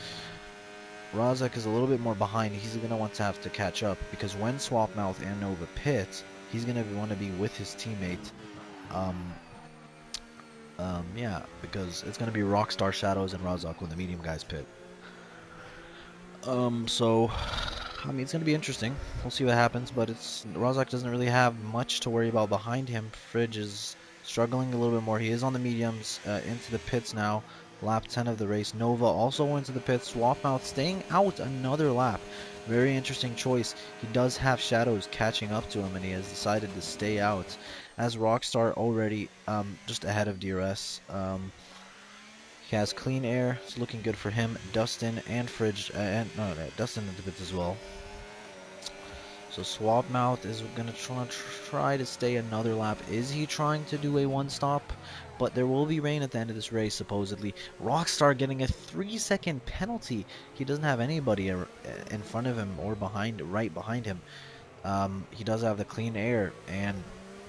Razak is a little bit more behind. He's going to want to have to catch up because when Swapmouth and Nova pit, he's going to want to be with his teammate. Yeah, because it's going to be Rockstar, Shadows, and Razak when the medium guys pit. So, I mean, it's going to be interesting. We'll see what happens, but Razak doesn't really have much to worry about behind him. Fridge is struggling a little bit more. He is on the mediums, into the pits now. Lap 10 of the race. Nova also went to the pits. Swapmouth staying out another lap. Very interesting choice. He does have Shadows catching up to him, and he has decided to stay out. As Rockstar already just ahead of DRS. He has clean air. It's looking good for him. Dustin and Fridge, Dustin in the pits as well. So Swapmouth is going to try to stay another lap. Is he trying to do a one-stop? But there will be rain at the end of this race, supposedly. Rockstar getting a 3-second penalty. He doesn't have anybody in front of him or right behind him. He does have the clean air, and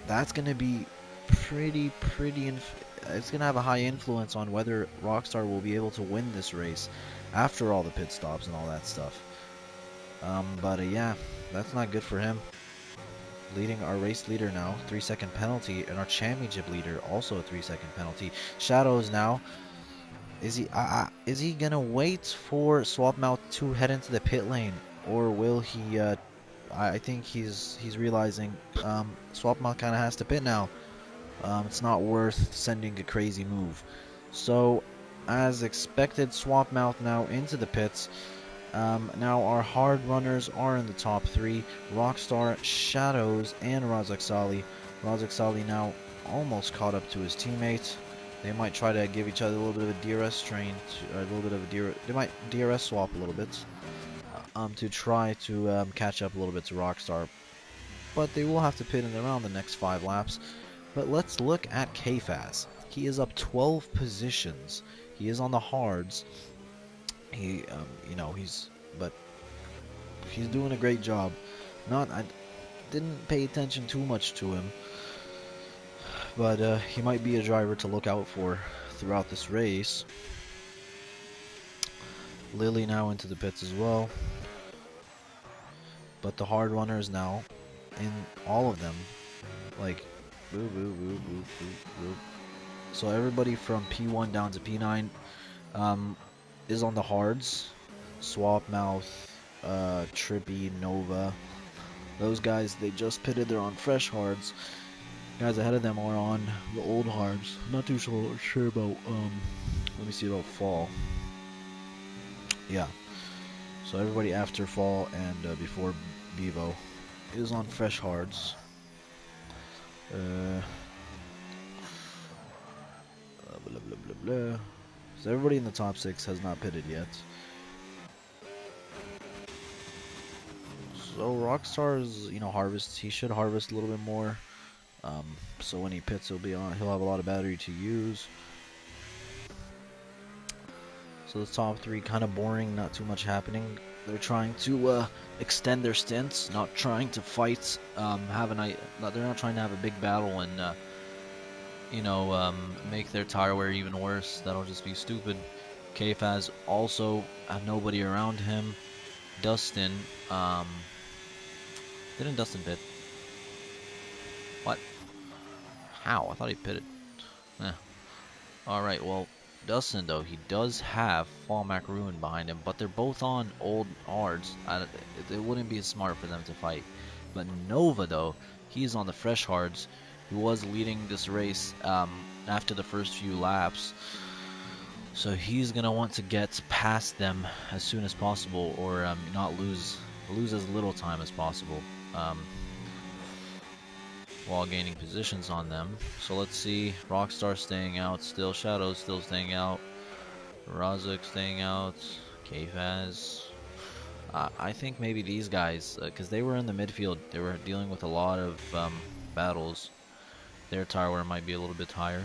that's going to be pretty it's going to have a high influence on whether Rockstar will be able to win this race after all the pit stops and all that stuff. But yeah, that's not good for him. leading our race leader now, 3-second penalty, and our championship leader also a 3-second penalty. Shadows now. Is he gonna wait for Swapmouth to head into the pit lane, or will he? I think he's realizing Swapmouth kind of has to pit now. It's not worth sending a crazy move. So, as expected, Swapmouth now into the pits. Now our hard runners are in the top three: Rockstar, Shadows, and Razak Sali. Razak Sali now almost caught up to his teammate. They might try to give each other a little bit of a DRS train, or a little bit of a they might DRS swap a little bit, to try to catch up a little bit to Rockstar. But they will have to pit in around the next 5 laps. But let's look at KFAS. He is up 12 positions. He is on the hards. He, but he's doing a great job. I didn't pay attention too much to him, but he might be a driver to look out for throughout this race. Lily now into the pits as well, but the hard runners now, in all of them, like boo boo boo boo boo boo. So everybody from P1 down to P9 is on the hards. Swapmouth, Trippy, Nova. Those guys, they just pitted. They're on fresh hards. Guys ahead of them are on the old hards. I'm not too sure about, let me see about fall. Yeah. So everybody after fall and before Bevo is on fresh hards. Blah, blah, blah, blah, blah. So everybody in the top 6 has not pitted yet. So Rockstar's, harvest. He should harvest a little bit more. So when he pits, he'll have a lot of battery to use. So the top 3 kind of boring, not too much happening. They're trying to extend their stints, not trying to fight. They're not trying to have a big battle and make their tire wear even worse. That'll just be stupid. KFAS also had nobody around him. Dustin, didn't Dustin pit? What? How? I thought he pitted. Alright, well, Dustin, though, he does have Fall Macaroon behind him, but they're both on old hards. It wouldn't be smart for them to fight. But Nova, though, he's on the fresh hards. He was leading this race after the first few laps. So he's going to want to get past them as soon as possible, or not lose as little time as possible while gaining positions on them. So let's see. Rockstar staying out still. Shadows still staying out. Razak staying out. KFAS. I think maybe these guys, because they were in the midfield, they were dealing with a lot of battles. Their tire wear might be a little bit higher.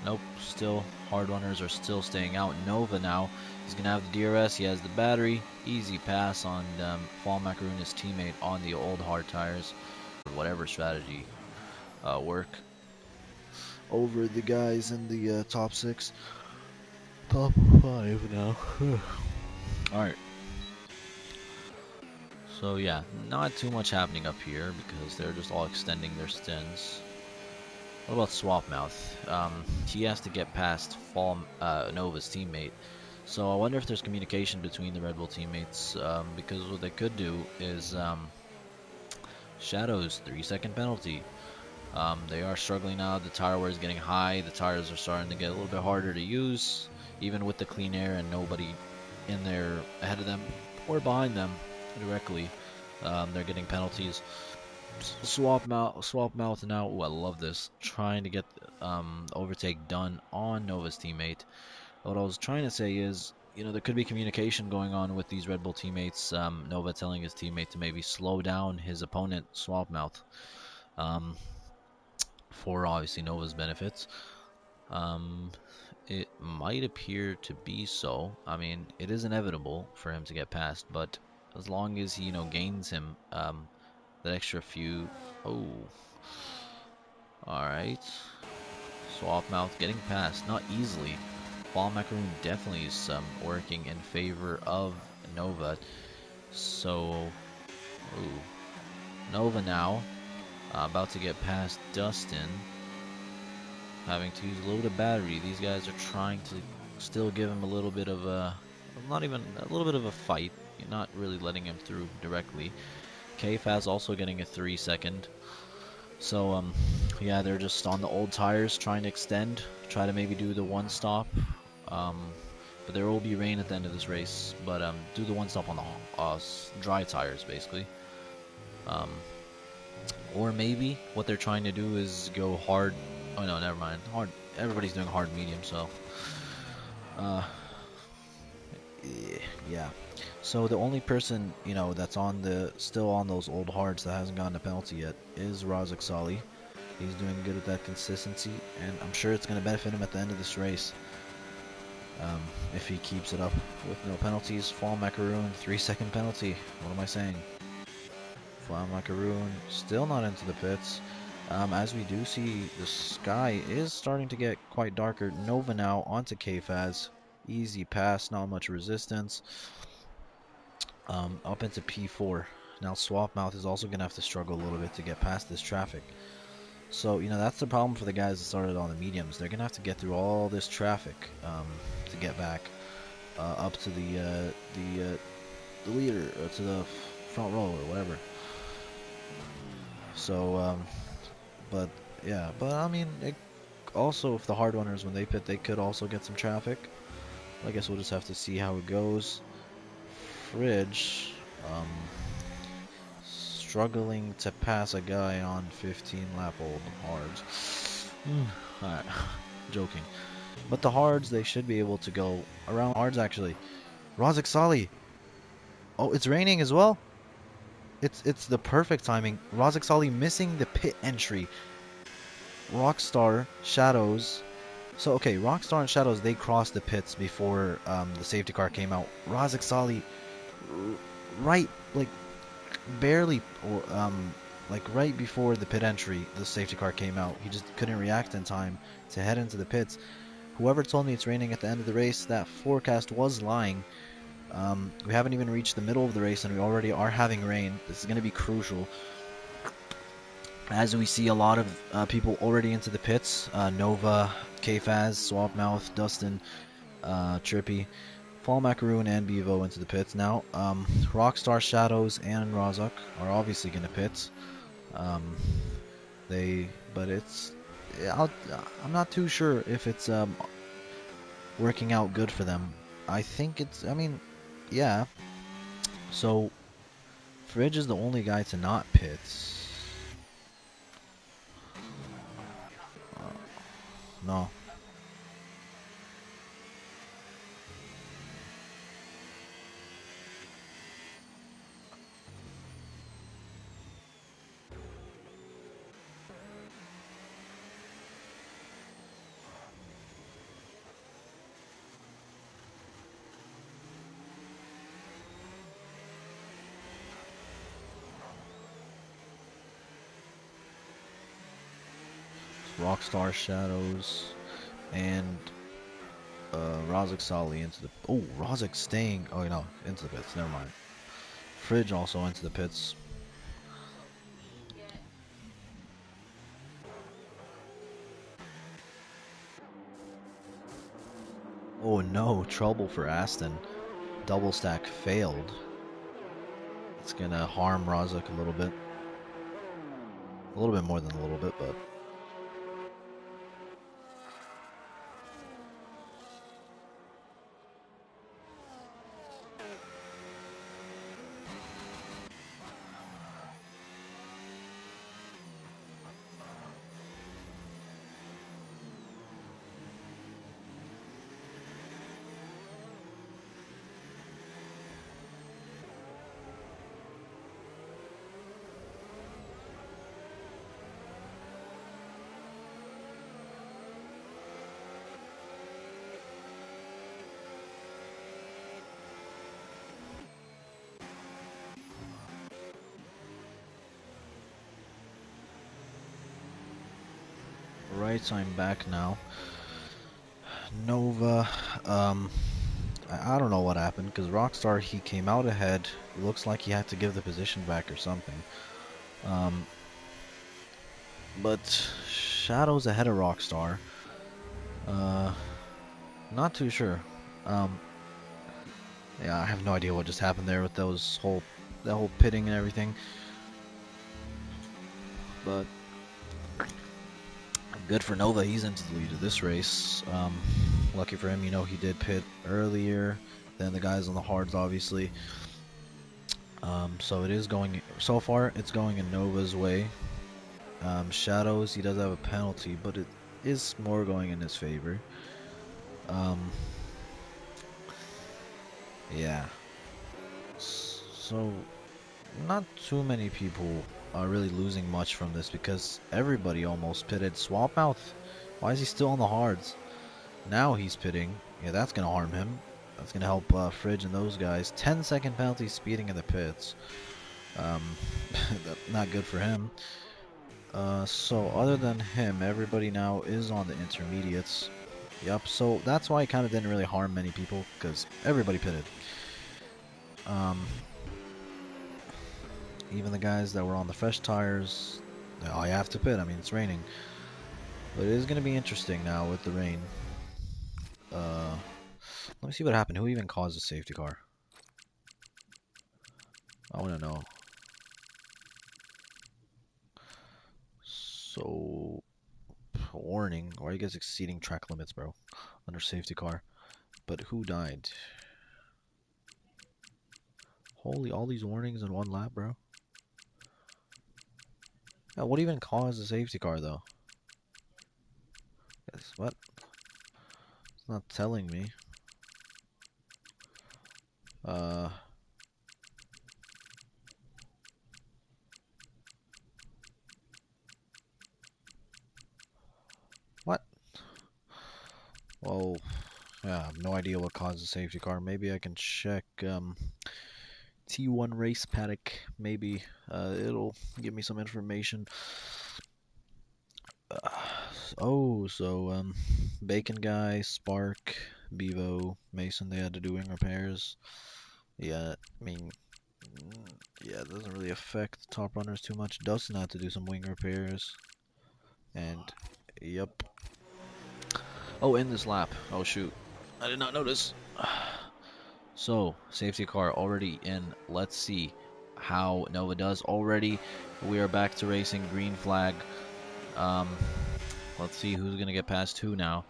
Nope, still hard runners are still staying out. Nova now is going to have the DRS. He has the battery. Easy pass on Fall Macaroon, his teammate, on the old hard tires. Whatever strategy work over the guys in the top 6. Top 5 now. Alright. So yeah, not too much happening up here because they're just all extending their stints. What about Swapmouth? He has to get past Nova's teammate. So I wonder if there's communication between the Red Bull teammates, because what they could do is Shadow's 3-second penalty. They are struggling now. The tire wear is getting high. The tires are starting to get a little bit harder to use, even with the clean air and nobody in there ahead of them or behind them directly. They're getting penalties. Swapmouth now. Ooh, I love this. Trying to get overtake done on Nova's teammate. What I was trying to say is, there could be communication going on with these Red Bull teammates. Nova telling his teammate to maybe slow down his opponent, Swapmouth, for obviously Nova's benefits. It might appear to be so. I mean, it is inevitable for him to get past, but as long as he, gains him that extra few. Oh, all right. Swapmouth getting past, not easily. Fall Macaroon definitely is working in favor of Nova. So Ooh. Nova now, about to get past Dustin, having to use a little bit of battery. These guys are trying to still give him a little bit of a, not even a little bit of a fight. You're not really letting him through directly. KFAS also getting a 3-second. So, yeah, they're just on the old tires trying to extend, try to maybe do the one stop. But there will be rain at the end of this race. But do the one stop on the dry tires, basically. Um, or maybe what they're trying to do is go hard. Oh no, never mind. Hard. Everybody's doing hard medium, so. Uh, yeah. So the only person, you know, that's on the still on those old hards that hasn't gotten a penalty yet is Razak Sali. He's doing good at that consistency, and I'm sure it's going to benefit him at the end of this race. If he keeps it up with no penalties. Fall Macaroon, 3-second penalty. What am I saying? Fall Macaroon still not into the pits. As we do see, the sky is starting to get quite darker. Nova now onto KFAS. Easy pass, not much resistance. Up into P4. Now Swapmouth is also going to have to struggle a little bit to get past this traffic. So, you know, that's the problem for the guys that started on the mediums. They're going to have to get through all this traffic to get back up to the leader, or to the front row or whatever. So, but, yeah. But, I mean, also, if the hard runners, when they pit, they could also get some traffic. I guess we'll just have to see how it goes. Fridge, struggling to pass a guy on 15 lap old hards. Alright, joking. But the hards, they should be able to go around hards actually. Razak Sali. Oh, it's raining as well. It's the perfect timing. Razak Sali missing the pit entry. Rockstar, Shadows. So okay, Rockstar and Shadows, they crossed the pits before the safety car came out. Razak Sali, right, like barely, like right before the pit entry, the safety car came out. He just couldn't react in time to head into the pits. Whoever told me it's raining at the end of the race, that forecast was lying. We haven't even reached the middle of the race and we already are having rain. This is going to be crucial. As we see a lot of people already into the pits. Nova, KFAS, Swapmouth, Dustin, Trippy, Fall Macaroon, and Bevo into the pits. Now, Rockstar, Shadows, and Razak are obviously going to pit. But I'm not too sure if it's working out good for them. I think it's, I mean, yeah. So, Fridge is the only guy to not pit. No. Rockstar, Shadows, and Razak Sali into the... Oh, Razak staying... Oh, no, into the pits. Never mind. Fridge also into the pits. Oh, no. Trouble for Aston. Double stack failed. It's going to harm Razak a little bit. A little bit more than a little bit, but... Right, so I'm back now. Nova, I don't know what happened because Rockstar, he came out ahead. It looks like he had to give the position back or something. Um, but Shadow's ahead of Rockstar. Uh, not too sure. Um, yeah, I have no idea what just happened there with that whole pitting and everything. But good for Nova. He's into the lead of this race. Lucky for him, he did pit earlier than the guys on the hards, obviously. So it is going, so far, it's going in Nova's way. Shadows, he does have a penalty, but it is more going in his favor. Um, yeah. So, not too many people are really losing much from this because everybody almost pitted. Swapmouth, why is he still on the hards? Now he's pitting. Yeah, that's going to harm him. That's going to help Fridge and those guys. 10-second penalty speeding in the pits. Um, not good for him. So other than him, everybody now is on the intermediates. Yep, so that's why it kind of didn't really harm many people, because everybody pitted. Even the guys that were on the fresh tires, all you have to pit. I mean, it's raining. But it is going to be interesting now with the rain. Let me see what happened. Who even caused the safety car? I want to know. So, warning. Why are you guys exceeding track limits, bro? Under safety car. But who died? Holy, all these warnings in one lap, bro. Yeah, what even caused the safety car, though? Yes, what? It's not telling me. Uh... What? Well, yeah, I have no idea what caused the safety car. Maybe I can check, T1 race paddock. Maybe, it'll give me some information. Uh, Bacon Guy, Spark, Bevo, Mason, they had to do wing repairs. Yeah, I mean, yeah, it doesn't really affect top runners too much. Dustin had to do some wing repairs. And, yep. Oh, in this lap. Oh, shoot. I did not notice. So, safety car already in. Let's see how Nova does. Already, we are back to racing. Green flag. Um, let's see who's going to get past who now.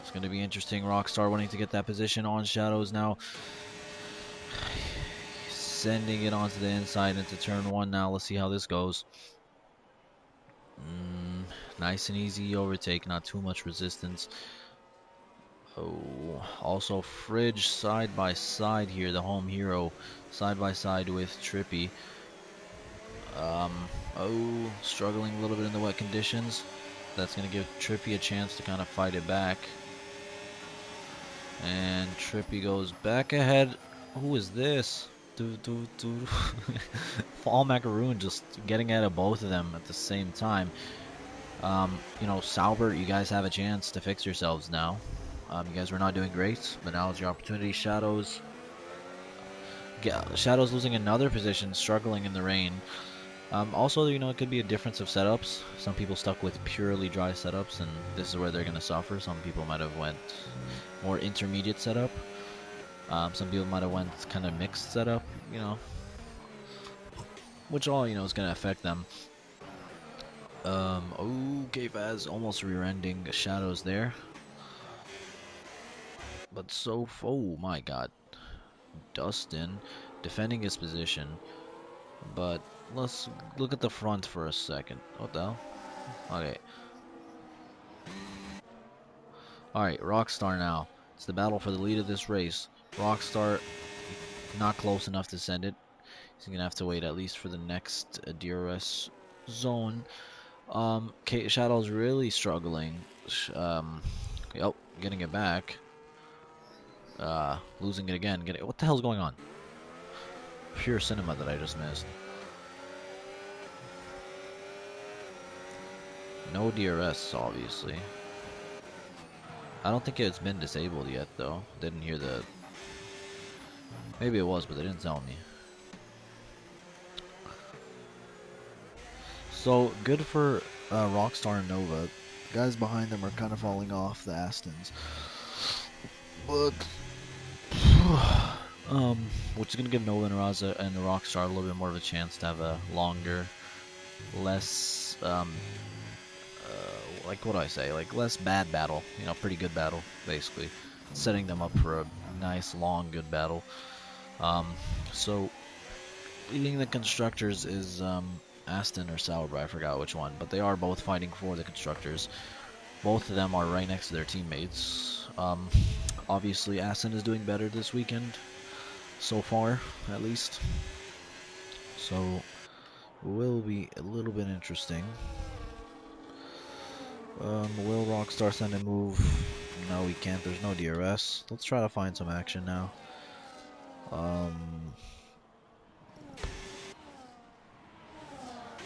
It's going to be interesting. Rockstar wanting to get that position on Shadows now. Sending it onto the inside into turn one now. Let's see how this goes. Nice and easy overtake. Not too much resistance. Oh, also Fridge side by side here, the home hero, side by side with Trippy. Struggling a little bit in the wet conditions. That's going to give Trippy a chance to kind of fight it back. And Trippy goes back ahead. Who is this? Fall Macaroon just getting out of both of them at the same time. Salbert, you guys have a chance to fix yourselves now. You guys were not doing great, but now is your opportunity. Shadows losing another position, struggling in the rain. Also, it could be a difference of setups. Some people stuck with purely dry setups, and this is where they're going to suffer. Some people might have went more intermediate setup. Some people might have went kind of mixed setup, which all, is going to affect them. Okay, Vaz almost rear-ending Shadows there. But oh my god. Dustin defending his position. But let's look at the front for a second. What the hell? Okay. Alright, Rockstar now. It's the battle for the lead of this race. Rockstar not close enough to send it. He's going to have to wait at least for the next DRS zone. Shadow's really struggling. Getting it back. Losing it again. What the hell's going on? Pure cinema that I just missed. No DRS, obviously. I don't think it's been disabled yet, though. Didn't hear the... Maybe it was, but they didn't tell me. So, good for Rockstar and Nova. The guys behind them are kind of falling off, the Astons. But... which is going to give Nova and Raza and Rockstar a little bit more of a chance to have a longer, less... like, what do I say? Like, less bad battle. You know, pretty good battle, basically. Setting them up for a nice, long, good battle. So, leading the constructors is Aston or Sauber, I forgot which one, but they are both fighting for the constructors. Both of them are right next to their teammates. Obviously, Aston is doing better this weekend, so far, at least. So, it will be a little bit interesting. Will Rockstar send a move? No, we can't. There's no DRS. Let's try to find some action now.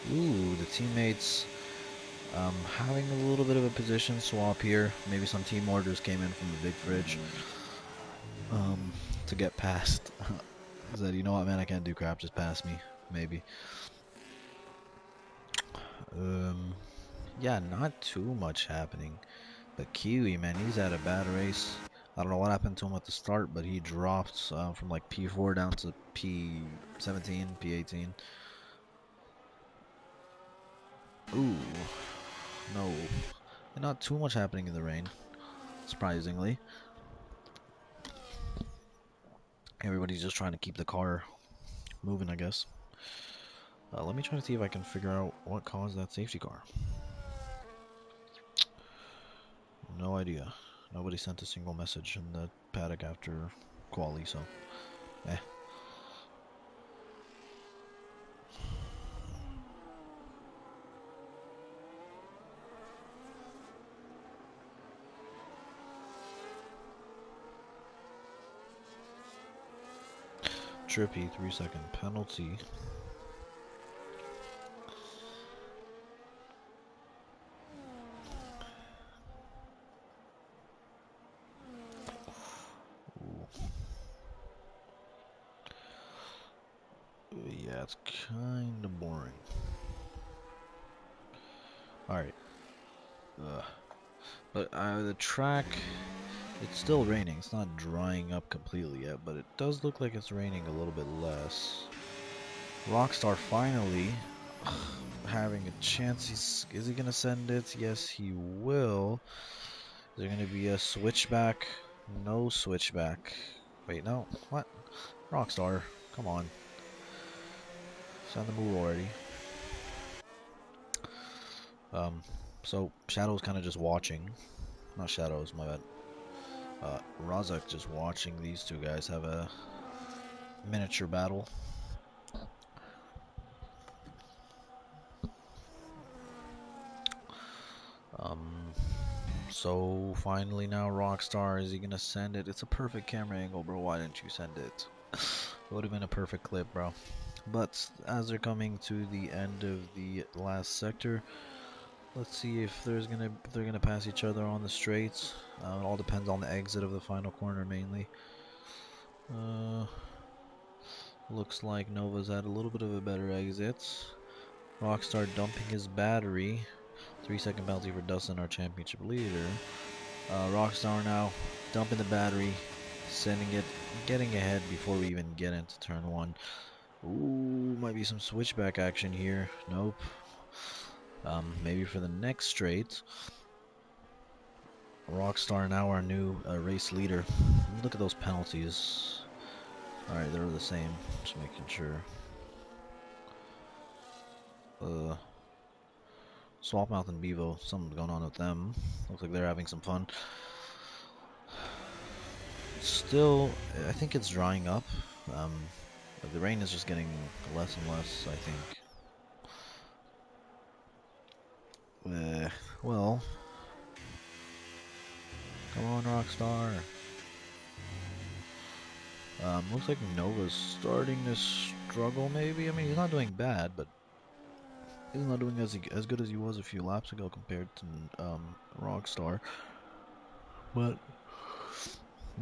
Ooh, the teammates having a little bit of a position swap here. Maybe some team orders came in from the big fridge to get past. Said, you know what, man, I can't do crap. Just pass me, maybe. Yeah, not too much happening. But Kiwi, man, he's had a bad race. I don't know what happened to him at the start, but he dropped from like P4 down to P17, P18. Ooh, no. Not too much happening in the rain, surprisingly. Everybody's just trying to keep the car moving, I guess. Let me try to see if I can figure out what caused that safety car. No idea. Nobody sent a single message in the paddock after quali, so eh. Trippy, 3-second penalty. Yeah, it's kind of boring. Alright. But the track, it's still raining. It's not drying up completely yet, but it does look like it's raining a little bit less. Rockstar finally having a chance. Is he going to send it? Yes, he will. Is there going to be a switchback? No switchback. Wait, no. What? Rockstar, come on. Send the move already. So Shadow's kind of just watching. Not Shadows, my bad. Razak just watching these two guys have a miniature battle. So finally now Rockstar, is he gonna send it? It's a perfect camera angle, bro. Why didn't you send it? It would have been a perfect clip, bro. But as they're coming to the end of the last sector, let's see if they're gonna pass each other on the straights. It all depends on the exit of the final corner mainly. Looks like Nova's had a little bit of a better exit. Rockstar dumping his battery. 3-second penalty for Dustin, our championship leader. Rockstar now dumping the battery, sending it, getting ahead before we even get into turn 1. Ooh, might be some switchback action here. Nope. Maybe for the next straight. Rockstar now our new race leader. Look at those penalties. Alright, they're the same. Just making sure. Swapmouth and Bevo, something's going on with them. Looks like they're having some fun. Still, I think it's drying up. The rain is just getting less and less, I think. Well, come on, Rockstar. Looks like Nova's starting to struggle, maybe. I mean, he's not doing bad, but he's not doing as good as he was a few laps ago compared to Rockstar. But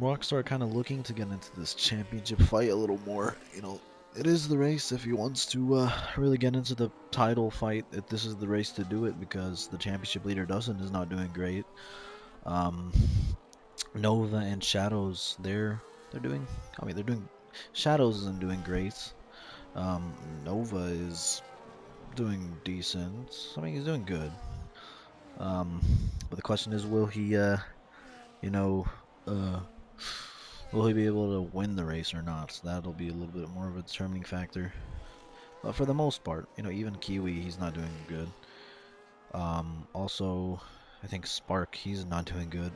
Rockstar kind of looking to get into this championship fight a little more. You know, it is the race if he wants to really get into the title fight. If this is the race to do it, because the championship leader Dustin is not doing great. Um, Nova and Shadows, they're doing. I mean, they're doing. Shadows isn't doing great. Nova is doing decent. I mean, he's doing good. Um, but the question is, will he, you know, uh, will he be able to win the race or not? So that'll be a little bit more of a determining factor. But for the most part, you know, even Kiwi, he's not doing good. Also, I think Spark, he's not doing good.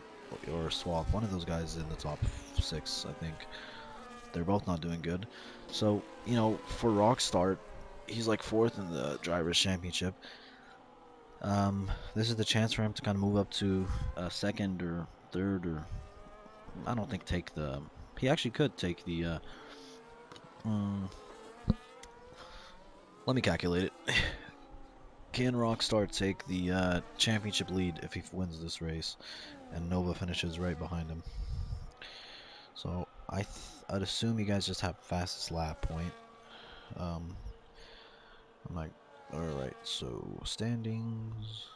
Or Swap, one of those guys in the top 6, I think. They're both not doing good. So, you know, for Rockstar, he's like 4th in the Drivers' Championship. This is the chance for him to kind of move up to 2nd or 3rd, or I don't think take the. He actually could take the. Mm, Let me calculate it. Can Rockstar take the championship lead if he wins this race, and Nova finishes right behind him? So I'd assume you guys just have fastest lap point. Um, I'm like, all right. So standings.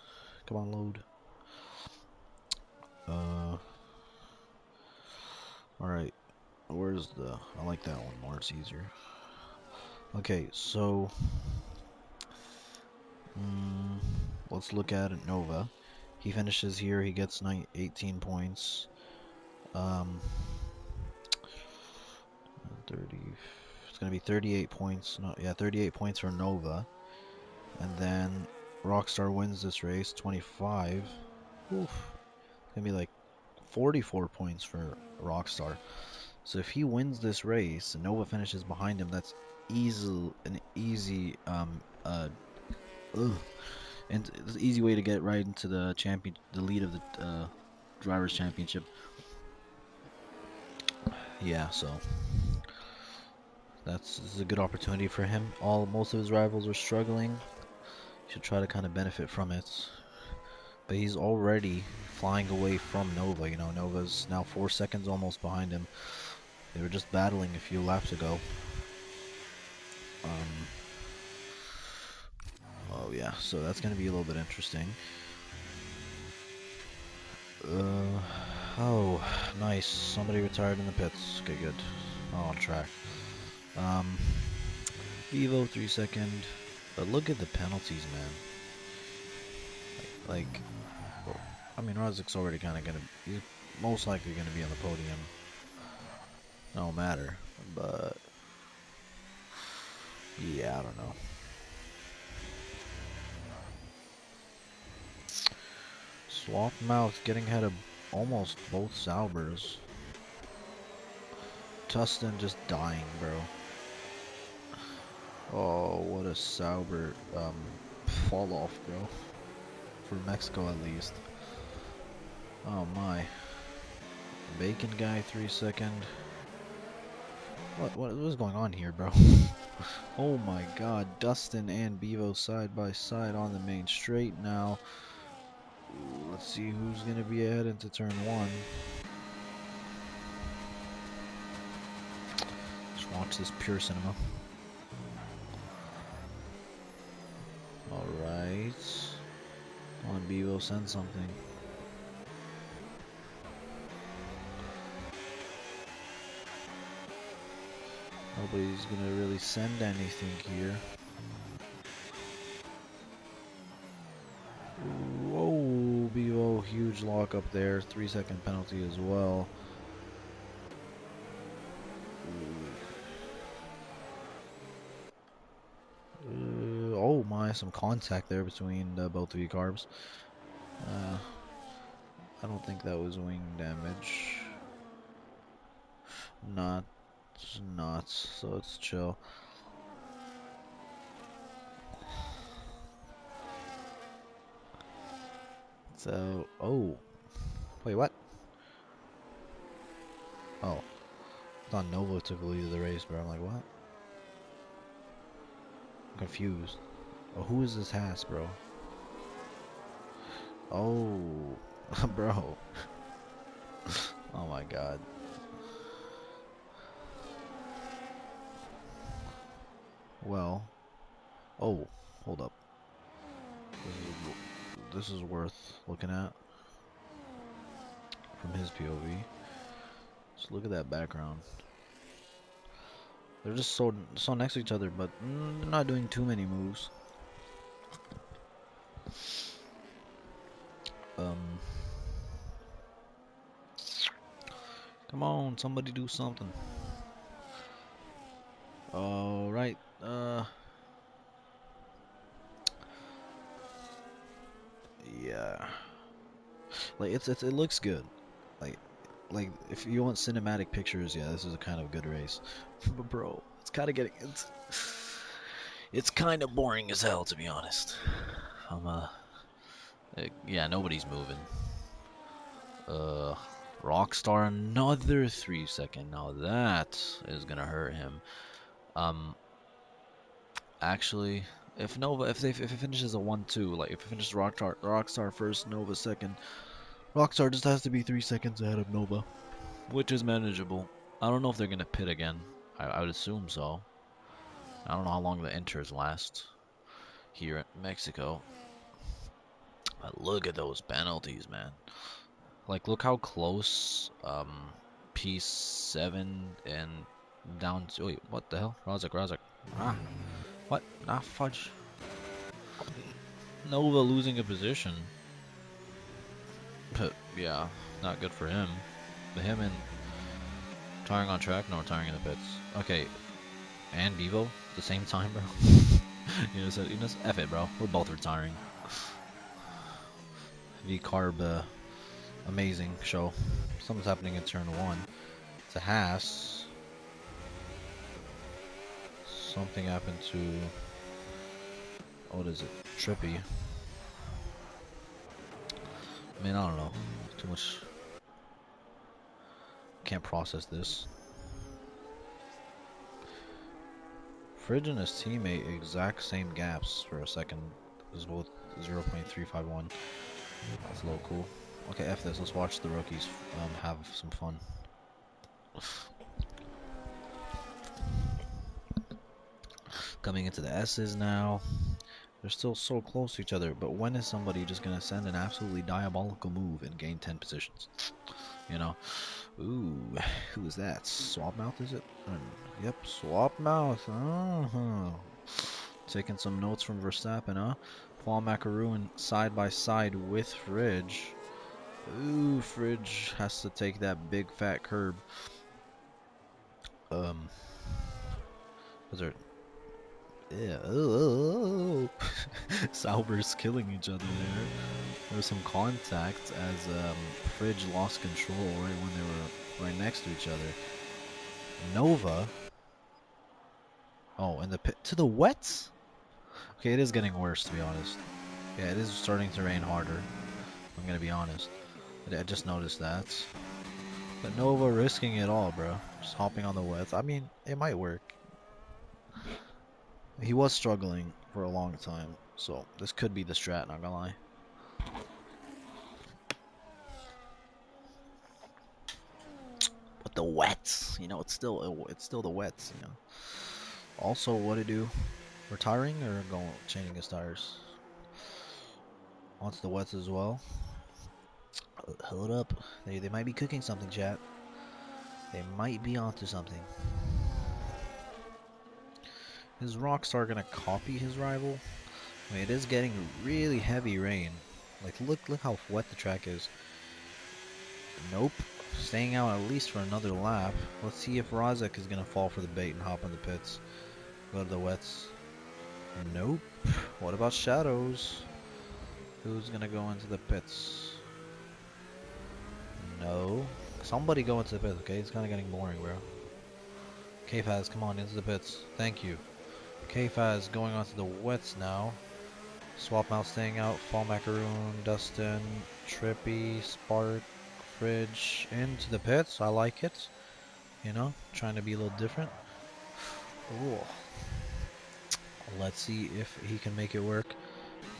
Come on, load. All right. Where's the? I like that one more. It's easier. Okay, so mm, let's look at it. Nova. He finishes here. He gets 18 points. Um, 30. It's gonna be 38 points. No, yeah, 38 points for Nova. And then Rockstar wins this race, 25. Oof. It's gonna be like 44 points for Rockstar. So if he wins this race and Nova finishes behind him, that's an easy ugh, and it's an easy way to get right into the lead of the drivers championship. Yeah, so this is a good opportunity for him. Most of his rivals are struggling. He should try to kind of benefit from it. But he's already flying away from Nova. You know, Nova's now 4 seconds almost behind him. They were just battling a few laps ago. Oh yeah, so that's gonna be a little bit interesting. Oh, nice. Somebody retired in the pits. Okay, good. Oh, on track. Um, Evo 3 second. But look at the penalties, man. Like, well, I mean, Rozik's already kind of he's most likely gonna be on the podium. No matter. But, yeah, I don't know. Swap Mouth getting ahead of almost both Saubers. Tustin just dying, bro. Oh, what a Sauber fall off, bro. For Mexico at least. Oh my. Bacon guy 3 second. What is going on here, bro? Oh my god, Dustin and Bevo side by side on the main straight now. Let's see who's gonna be ahead into turn 1. Just watch this pure cinema. Alright. Come on, Bevo, send something. Nobody's gonna really send anything here. Whoa, Bevo, huge lock up there. 3 second penalty as well. Oh my, some contact there between both of you carbs. I don't think that was wing damage. Not, so it's chill. So, oh, wait, what? Oh, I thought Nova took the lead of the race, bro. I'm like, what? I'm confused. Oh, who is this Haas, bro? Oh, bro. Oh my god. Well, oh, hold up. This is worth looking at from his POV. Just look at that background. They're just so next to each other, but they're not doing too many moves. Um, Come on, somebody do something. All right. Yeah. Like it looks good. Like if you want cinematic pictures, yeah, this is a kind of good race. But bro, it's kind of it's kind of boring as hell, to be honest. I'm yeah, nobody's moving. Uh, Rockstar another 3 second. Now that is gonna hurt him. Um, Actually, if Nova, if it finishes a 1-2, like if it finishes Rockstar first, Nova second, Rockstar just has to be 3 seconds ahead of Nova, which is manageable. I don't know if they're gonna pit again. I would assume so. I don't know how long the inters last here in Mexico. But look at those penalties, man. Like, look how close P7 and down to, wait, what the hell? Razak. Ah, what? Ah, fudge. Nova losing a position. But yeah, not good for him. But him and retiring on track, no, retiring in the pits. Okay, and Bevo at the same time, bro. F it, bro. We're both retiring. V-Carb, amazing show. Something's happening in turn 1. It's a Haas. Something happened to, what is it? Trippy. I mean, I don't know. Too much. Can't process this. Fridge and his teammate exact same gaps for a second. This is both 0.351. That's a little cool. Okay, F this. Let's watch the rookies have some fun. Coming into the S's now. They're still so close to each other, but when is somebody just gonna send an absolutely diabolical move and gain 10 positions? You know? Ooh, who is that? Swapmouth, is it? Yep, Swapmouth. Taking some notes from Verstappen, huh? Paul Macaroon side by side with Fridge. Ooh, Fridge has to take that big fat curb. Was there? Yeah. Oh. Sauber's killing each other there. There was some contact as Fridge lost control right when they were right next to each other. Nova. Oh, and the pit to the wets. Okay, it is getting worse, to be honest. Yeah, it is starting to rain harder. I'm gonna be honest. I just noticed that. But Nova risking it all, bro. Just hopping on the wets. I mean, it might work. He was struggling for a long time, so this could be the strat, not gonna lie. But the wets, it's still the wets, Also, what to do? Retiring or going changing his tires? Onto the wets as well. Hold up, they might be cooking something, chat. They might be onto something. Is Rockstar gonna copy his rival? I mean, it is getting really heavy rain. Like, look how wet the track is. Nope. Staying out at least for another lap. Let's see if Razak is gonna fall for the bait and hop in the pits. Go to the wets. Nope. What about Shadows? Who's gonna go into the pits? No. Somebody go into the pits, okay? It's kinda getting boring, bro. K-Faz, come on, into the pits. Thank you. K-Faz going onto the wets now. Swapmouth staying out. Fall Macaroon, Dustin, Trippy, Spark, Fridge into the pits. I like it. Trying to be a little different. Ooh. Let's see if he can make it work.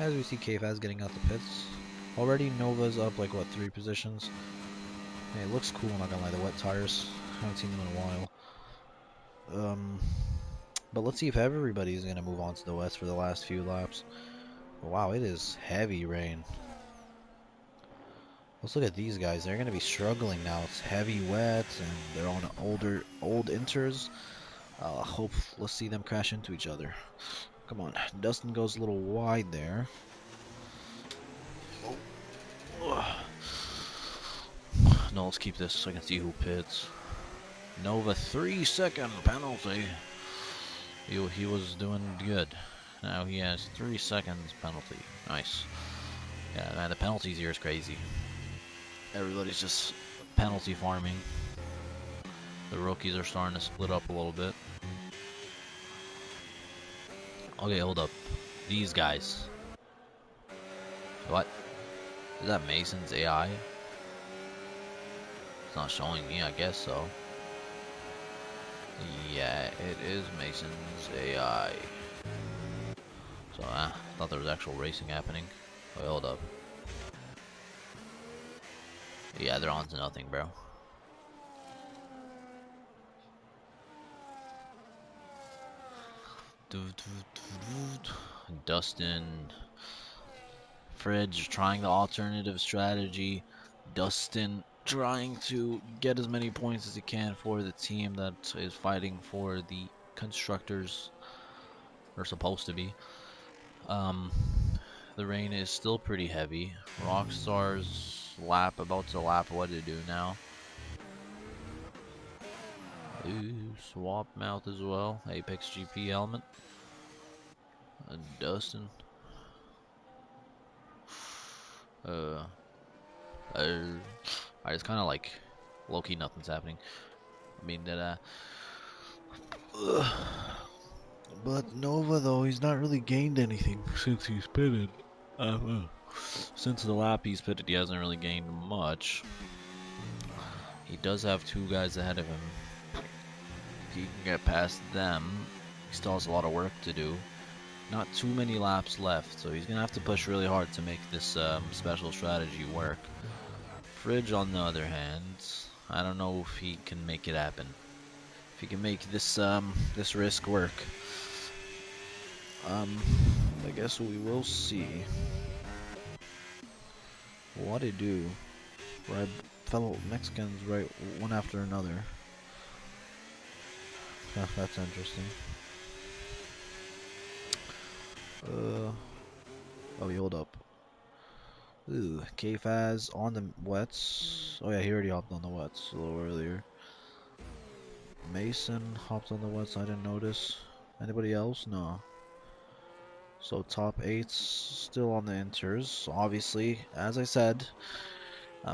As we see K-Faz getting out the pits. Already Nova's up like, what, 3 positions? Hey, it looks cool, not gonna lie, the wet tires. Haven't seen them in a while. But let's see if everybody's gonna move on to the wets for the last few laps. Wow, it is heavy rain. Let's look at these guys. They're gonna be struggling now. It's heavy wet, and they're on old inters. Let's see them crash into each other. Come on, Dustin goes a little wide there. Oh. No, let's keep this so I can see who pits. Nova 3-second penalty. He was doing good. Now he has 3 seconds penalty. Nice. Yeah, man, the penalties here is crazy. Everybody's just penalty farming. The rookies are starting to split up a little bit. Okay, hold up. These guys. What? Is that Mason's AI? It's not showing me, I guess so. Yeah, it is Mason's AI. So, I thought there was actual racing happening. Wait, hold up. Yeah, they're on to nothing, bro. Dustin. Fridge trying the alternative strategy. Dustin trying to get as many points as he can for the team that is fighting for the constructors. Or supposed to be. The rain is still pretty heavy. Rockstar's about to lap. What to do now? Ooh, swap mouth as well. Apex GP helmet. And Dustin. It's kind of like low-key nothing's happening. I mean that. But Nova though, he's not really gained anything since he's pitted. Since the lap he's pitted, he hasn't really gained much. He does have 2 guys ahead of him. If he can get past them, he still has a lot of work to do. Not too many laps left, so he's gonna have to push really hard to make this special strategy work. Fridge, on the other hand, I don't know if he can make it happen. If he can make this this risk work. I guess we will see what it do. Right, fellow Mexicans, right, one after another. Yeah, that's interesting. Oh, hold up. Ooh, K-Faz on the wets. Oh yeah, he already hopped on the wets a little earlier. Mason hopped on the wets, I didn't notice. Anybody else? No. So top 8's still on the inters. Obviously, as I said,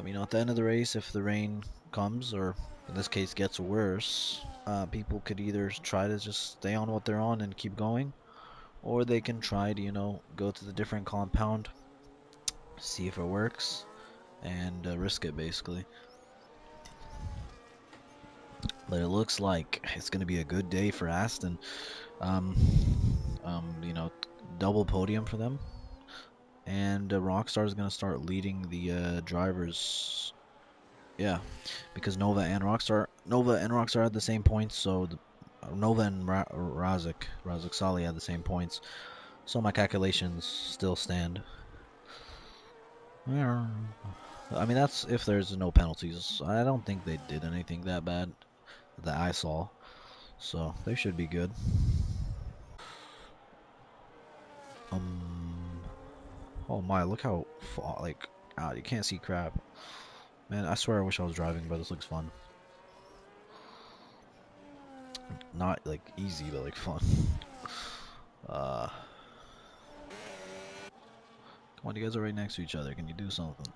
you know, at the end of the race, if the rain comes, or in this case gets worse, people could either try to just stay on what they're on and keep going, or they can try to, you know, go to the different compound, see if it works, and risk it basically. But it looks like it's going to be a good day for Aston. You know, double podium for them. And Rockstar is going to start leading the drivers. Yeah, because Nova and Rockstar had the same points, so Nova and Razik Sali had the same points. So my calculations still stand. Yeah. I mean, that's if there's no penalties. I don't think they did anything that bad that I saw. So they should be good. Oh my, look how far, like, you can't see crap. Man, I swear I wish I was driving, but this looks fun. Not like easy, but like fun. Come on, you guys are right next to each other. Can you do something?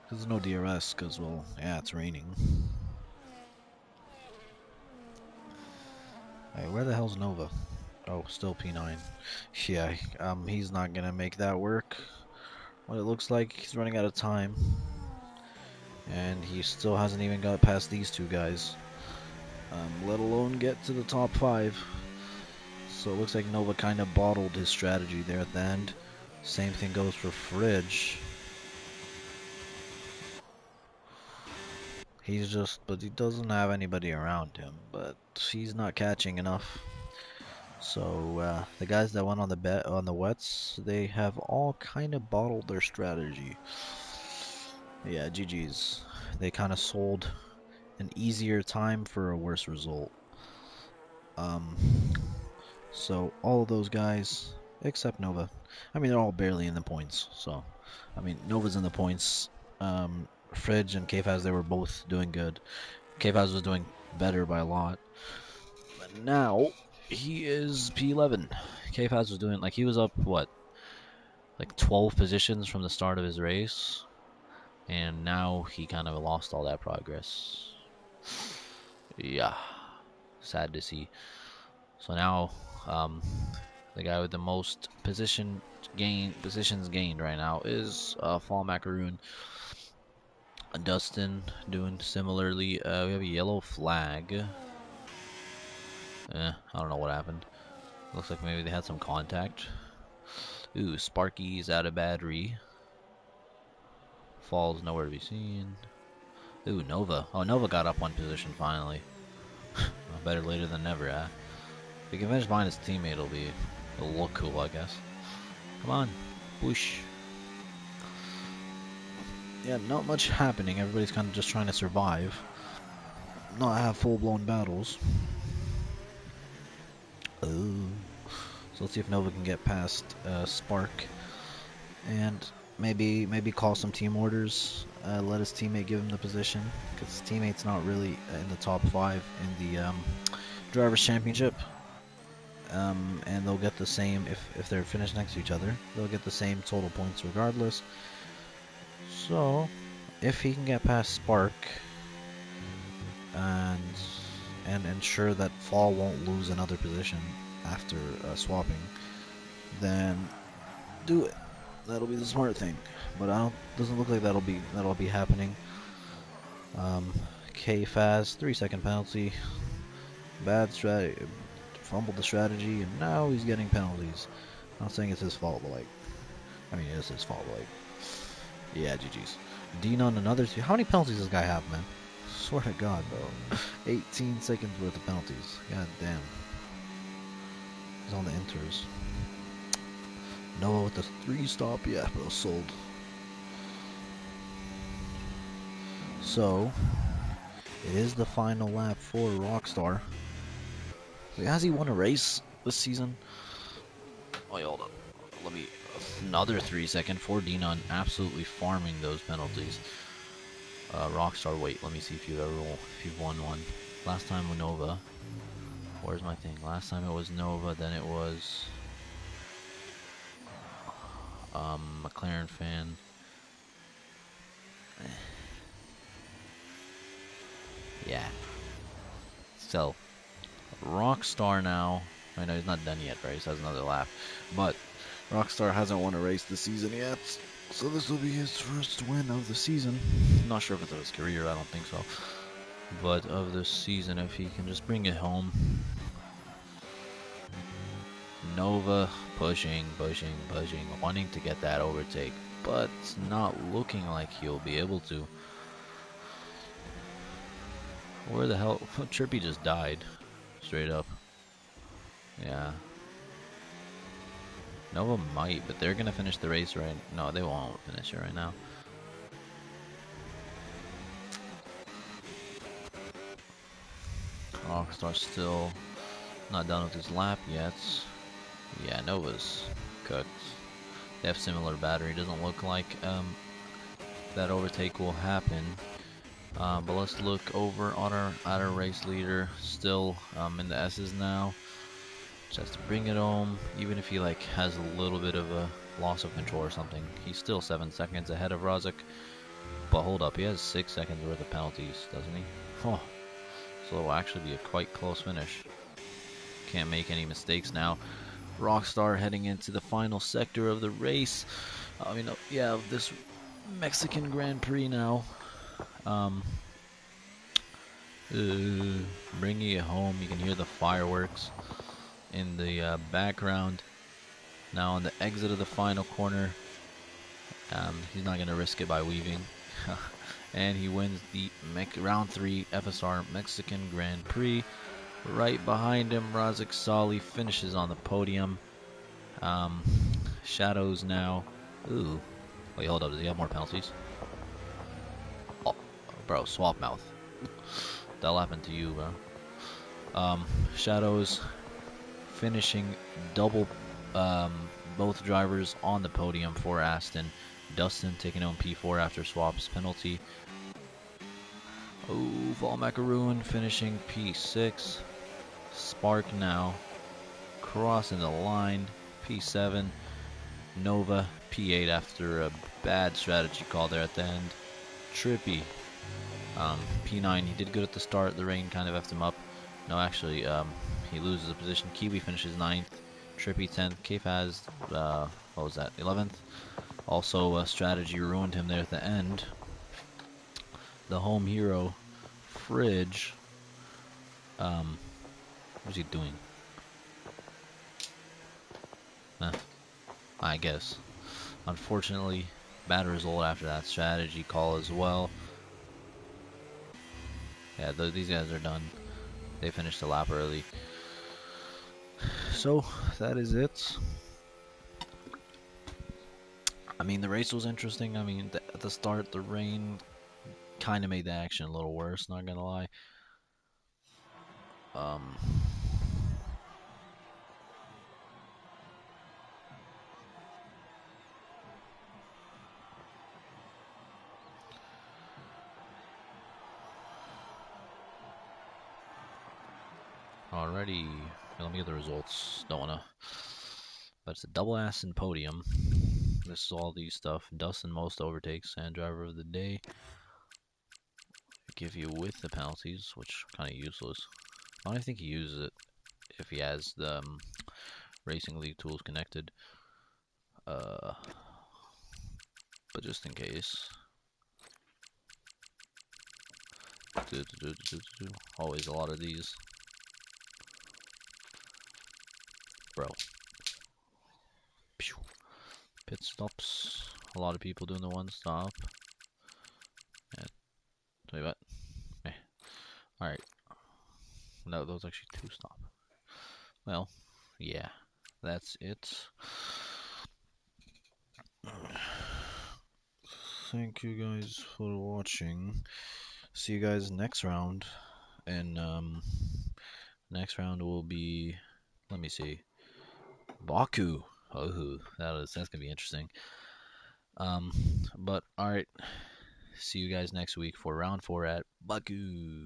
Because there's no DRS, because, well, yeah, it's raining. Hey, where the hell's Nova? Oh, still P9. Yeah, he's not gonna make that work. What it looks like, he's running out of time. And he still hasn't even got past these 2 guys. Let alone get to the top 5. So it looks like Nova kind of bottled his strategy there at the end. Same thing goes for Fridge. but he doesn't have anybody around him. But he's not catching enough. So the guys that went on the wets, they have all kind of bottled their strategy. Yeah, GG's. They kind of sold an easier time for a worse result. Um, so all of those guys, except Nova, I mean they're all barely in the points. So, I mean Nova's in the points. Fridge and Kfaz, they were both doing good. Kfaz was doing better by a lot. But now he is P11. Kfaz was doing like he was up what, like 12 positions from the start of his race, and now he kind of lost all that progress. Yeah, sad to see. So now, the guy with the most positions gained right now is Fall Macaroon. Dustin doing similarly. We have a yellow flag. I don't know what happened. Looks like maybe they had some contact. Ooh, Sparky's out of battery. Fall's nowhere to be seen. Ooh, Nova. Oh, Nova got up one position finally. Well, better later than never, If he can finish behind his teammate, it'll look cool, I guess. Come on, whoosh. Yeah, not much happening. Everybody's kind of just trying to survive, not have full-blown battles. Oh, so let's see if Nova can get past Spark, and maybe call some team orders. Let his teammate give him the position, because his teammate's not really in the top 5 in the Drivers' Championship. And they'll get the same if they're finished next to each other. They'll get the same total points regardless. So, if he can get past Spark and ensure that Fall won't lose another position after swapping, then do it. That'll be the smart thing. But doesn't look like that'll be happening. K-Faz, 3-second penalty. Bad strategy. Fumbled the strategy, and now he's getting penalties. I'm not saying it's his fault, but like, I mean, it is his fault, but like, yeah, GG's. Dean on another two. How many penalties does this guy have, man? Swear to God, bro. 18 seconds worth of penalties. God damn. He's on the inters. Noah with the 3-stop. Yeah, bro, sold. So, it is the final lap for Rockstar. Wait, has he won a race this season? Oh, hold up. Let me... Another 3-second for Dinon, absolutely farming those penalties. Rockstar, wait, let me see if you've won one. Last time with Nova. Where's my thing? Last time it was Nova, then it was... McLaren fan. Yeah. So, Rockstar now. I know he's not done yet, right? He has another lap. But Rockstar hasn't won a race this season yet. So this will be his first win of the season. Not sure if it's of his career, I don't think so. But of the season, if he can just bring it home. Nova pushing, wanting to get that overtake, but not looking like he'll be able to. Where the hell? Trippy just died. Straight up. Yeah. Nova might, but they're gonna finish the race right. No, they won't finish it right now. Rockstar still not done with his lap yet. Yeah, Nova's cooked. They have similar battery. Doesn't look like that overtake will happen. But let's look over on our race leader. Still in the S's now. Just has to bring it home. Even if he like has a little bit of a loss of control or something, he's still 7 seconds ahead of Rozik. But hold up, he has 6 seconds worth of penalties, doesn't he? Oh, so it will actually be a quite close finish. Can't make any mistakes now. Rockstar heading into the final sector of the race. Yeah, of this Mexican Grand Prix now. Bringing it home. You can hear the fireworks in the background. Now on the exit of the final corner. He's not going to risk it by weaving. and he wins the round 3 FSR Mexican Grand Prix. Right behind him, Razik Sali finishes on the podium. Shadows now. Ooh. Wait, hold up. Does he have more penalties? Oh, bro, swap mouth. That'll happen to you, bro. Shadows finishing double, both drivers on the podium for Aston. Dustin taking home P4 after swap's penalty. Oh, Vol Macaroon finishing P6. Spark now crossing the line. P7. Nova P8 after a bad strategy call there at the end. Trippy P9. He did good at the start. The rain kind of effed him up. No, actually, he loses a position. Kiwi finishes 9th. Trippy 10th. Kfaz, what was that? 11th. Also, strategy ruined him there at the end. The home hero, Fridge. What's he doing? I guess. Unfortunately, bad result after that strategy call as well. Yeah, these guys are done. They finished the lap early. So, that is it. I mean, the race was interesting. I mean, at the start, the rain kind of made the action a little worse, not gonna lie. Alrighty, let me get the results. Don't wanna, but it's a double ass and podium. This is all these stuff. Dustin most overtakes and driver of the day. Give you with the penalties, which kind of useless. I don't think he uses it if he has the Racing League tools connected. But just in case. Always a lot of these. Bro. Pit stops. A lot of people doing the one stop. Yeah. Tell you what. Eh. Alright. No, that was actually 2 stop. Well, yeah. That's it. Thank you guys for watching. See you guys next round. And next round will be, let me see, Baku. Oh, that's gonna be interesting. But alright. See you guys next week for round 4 at Baku.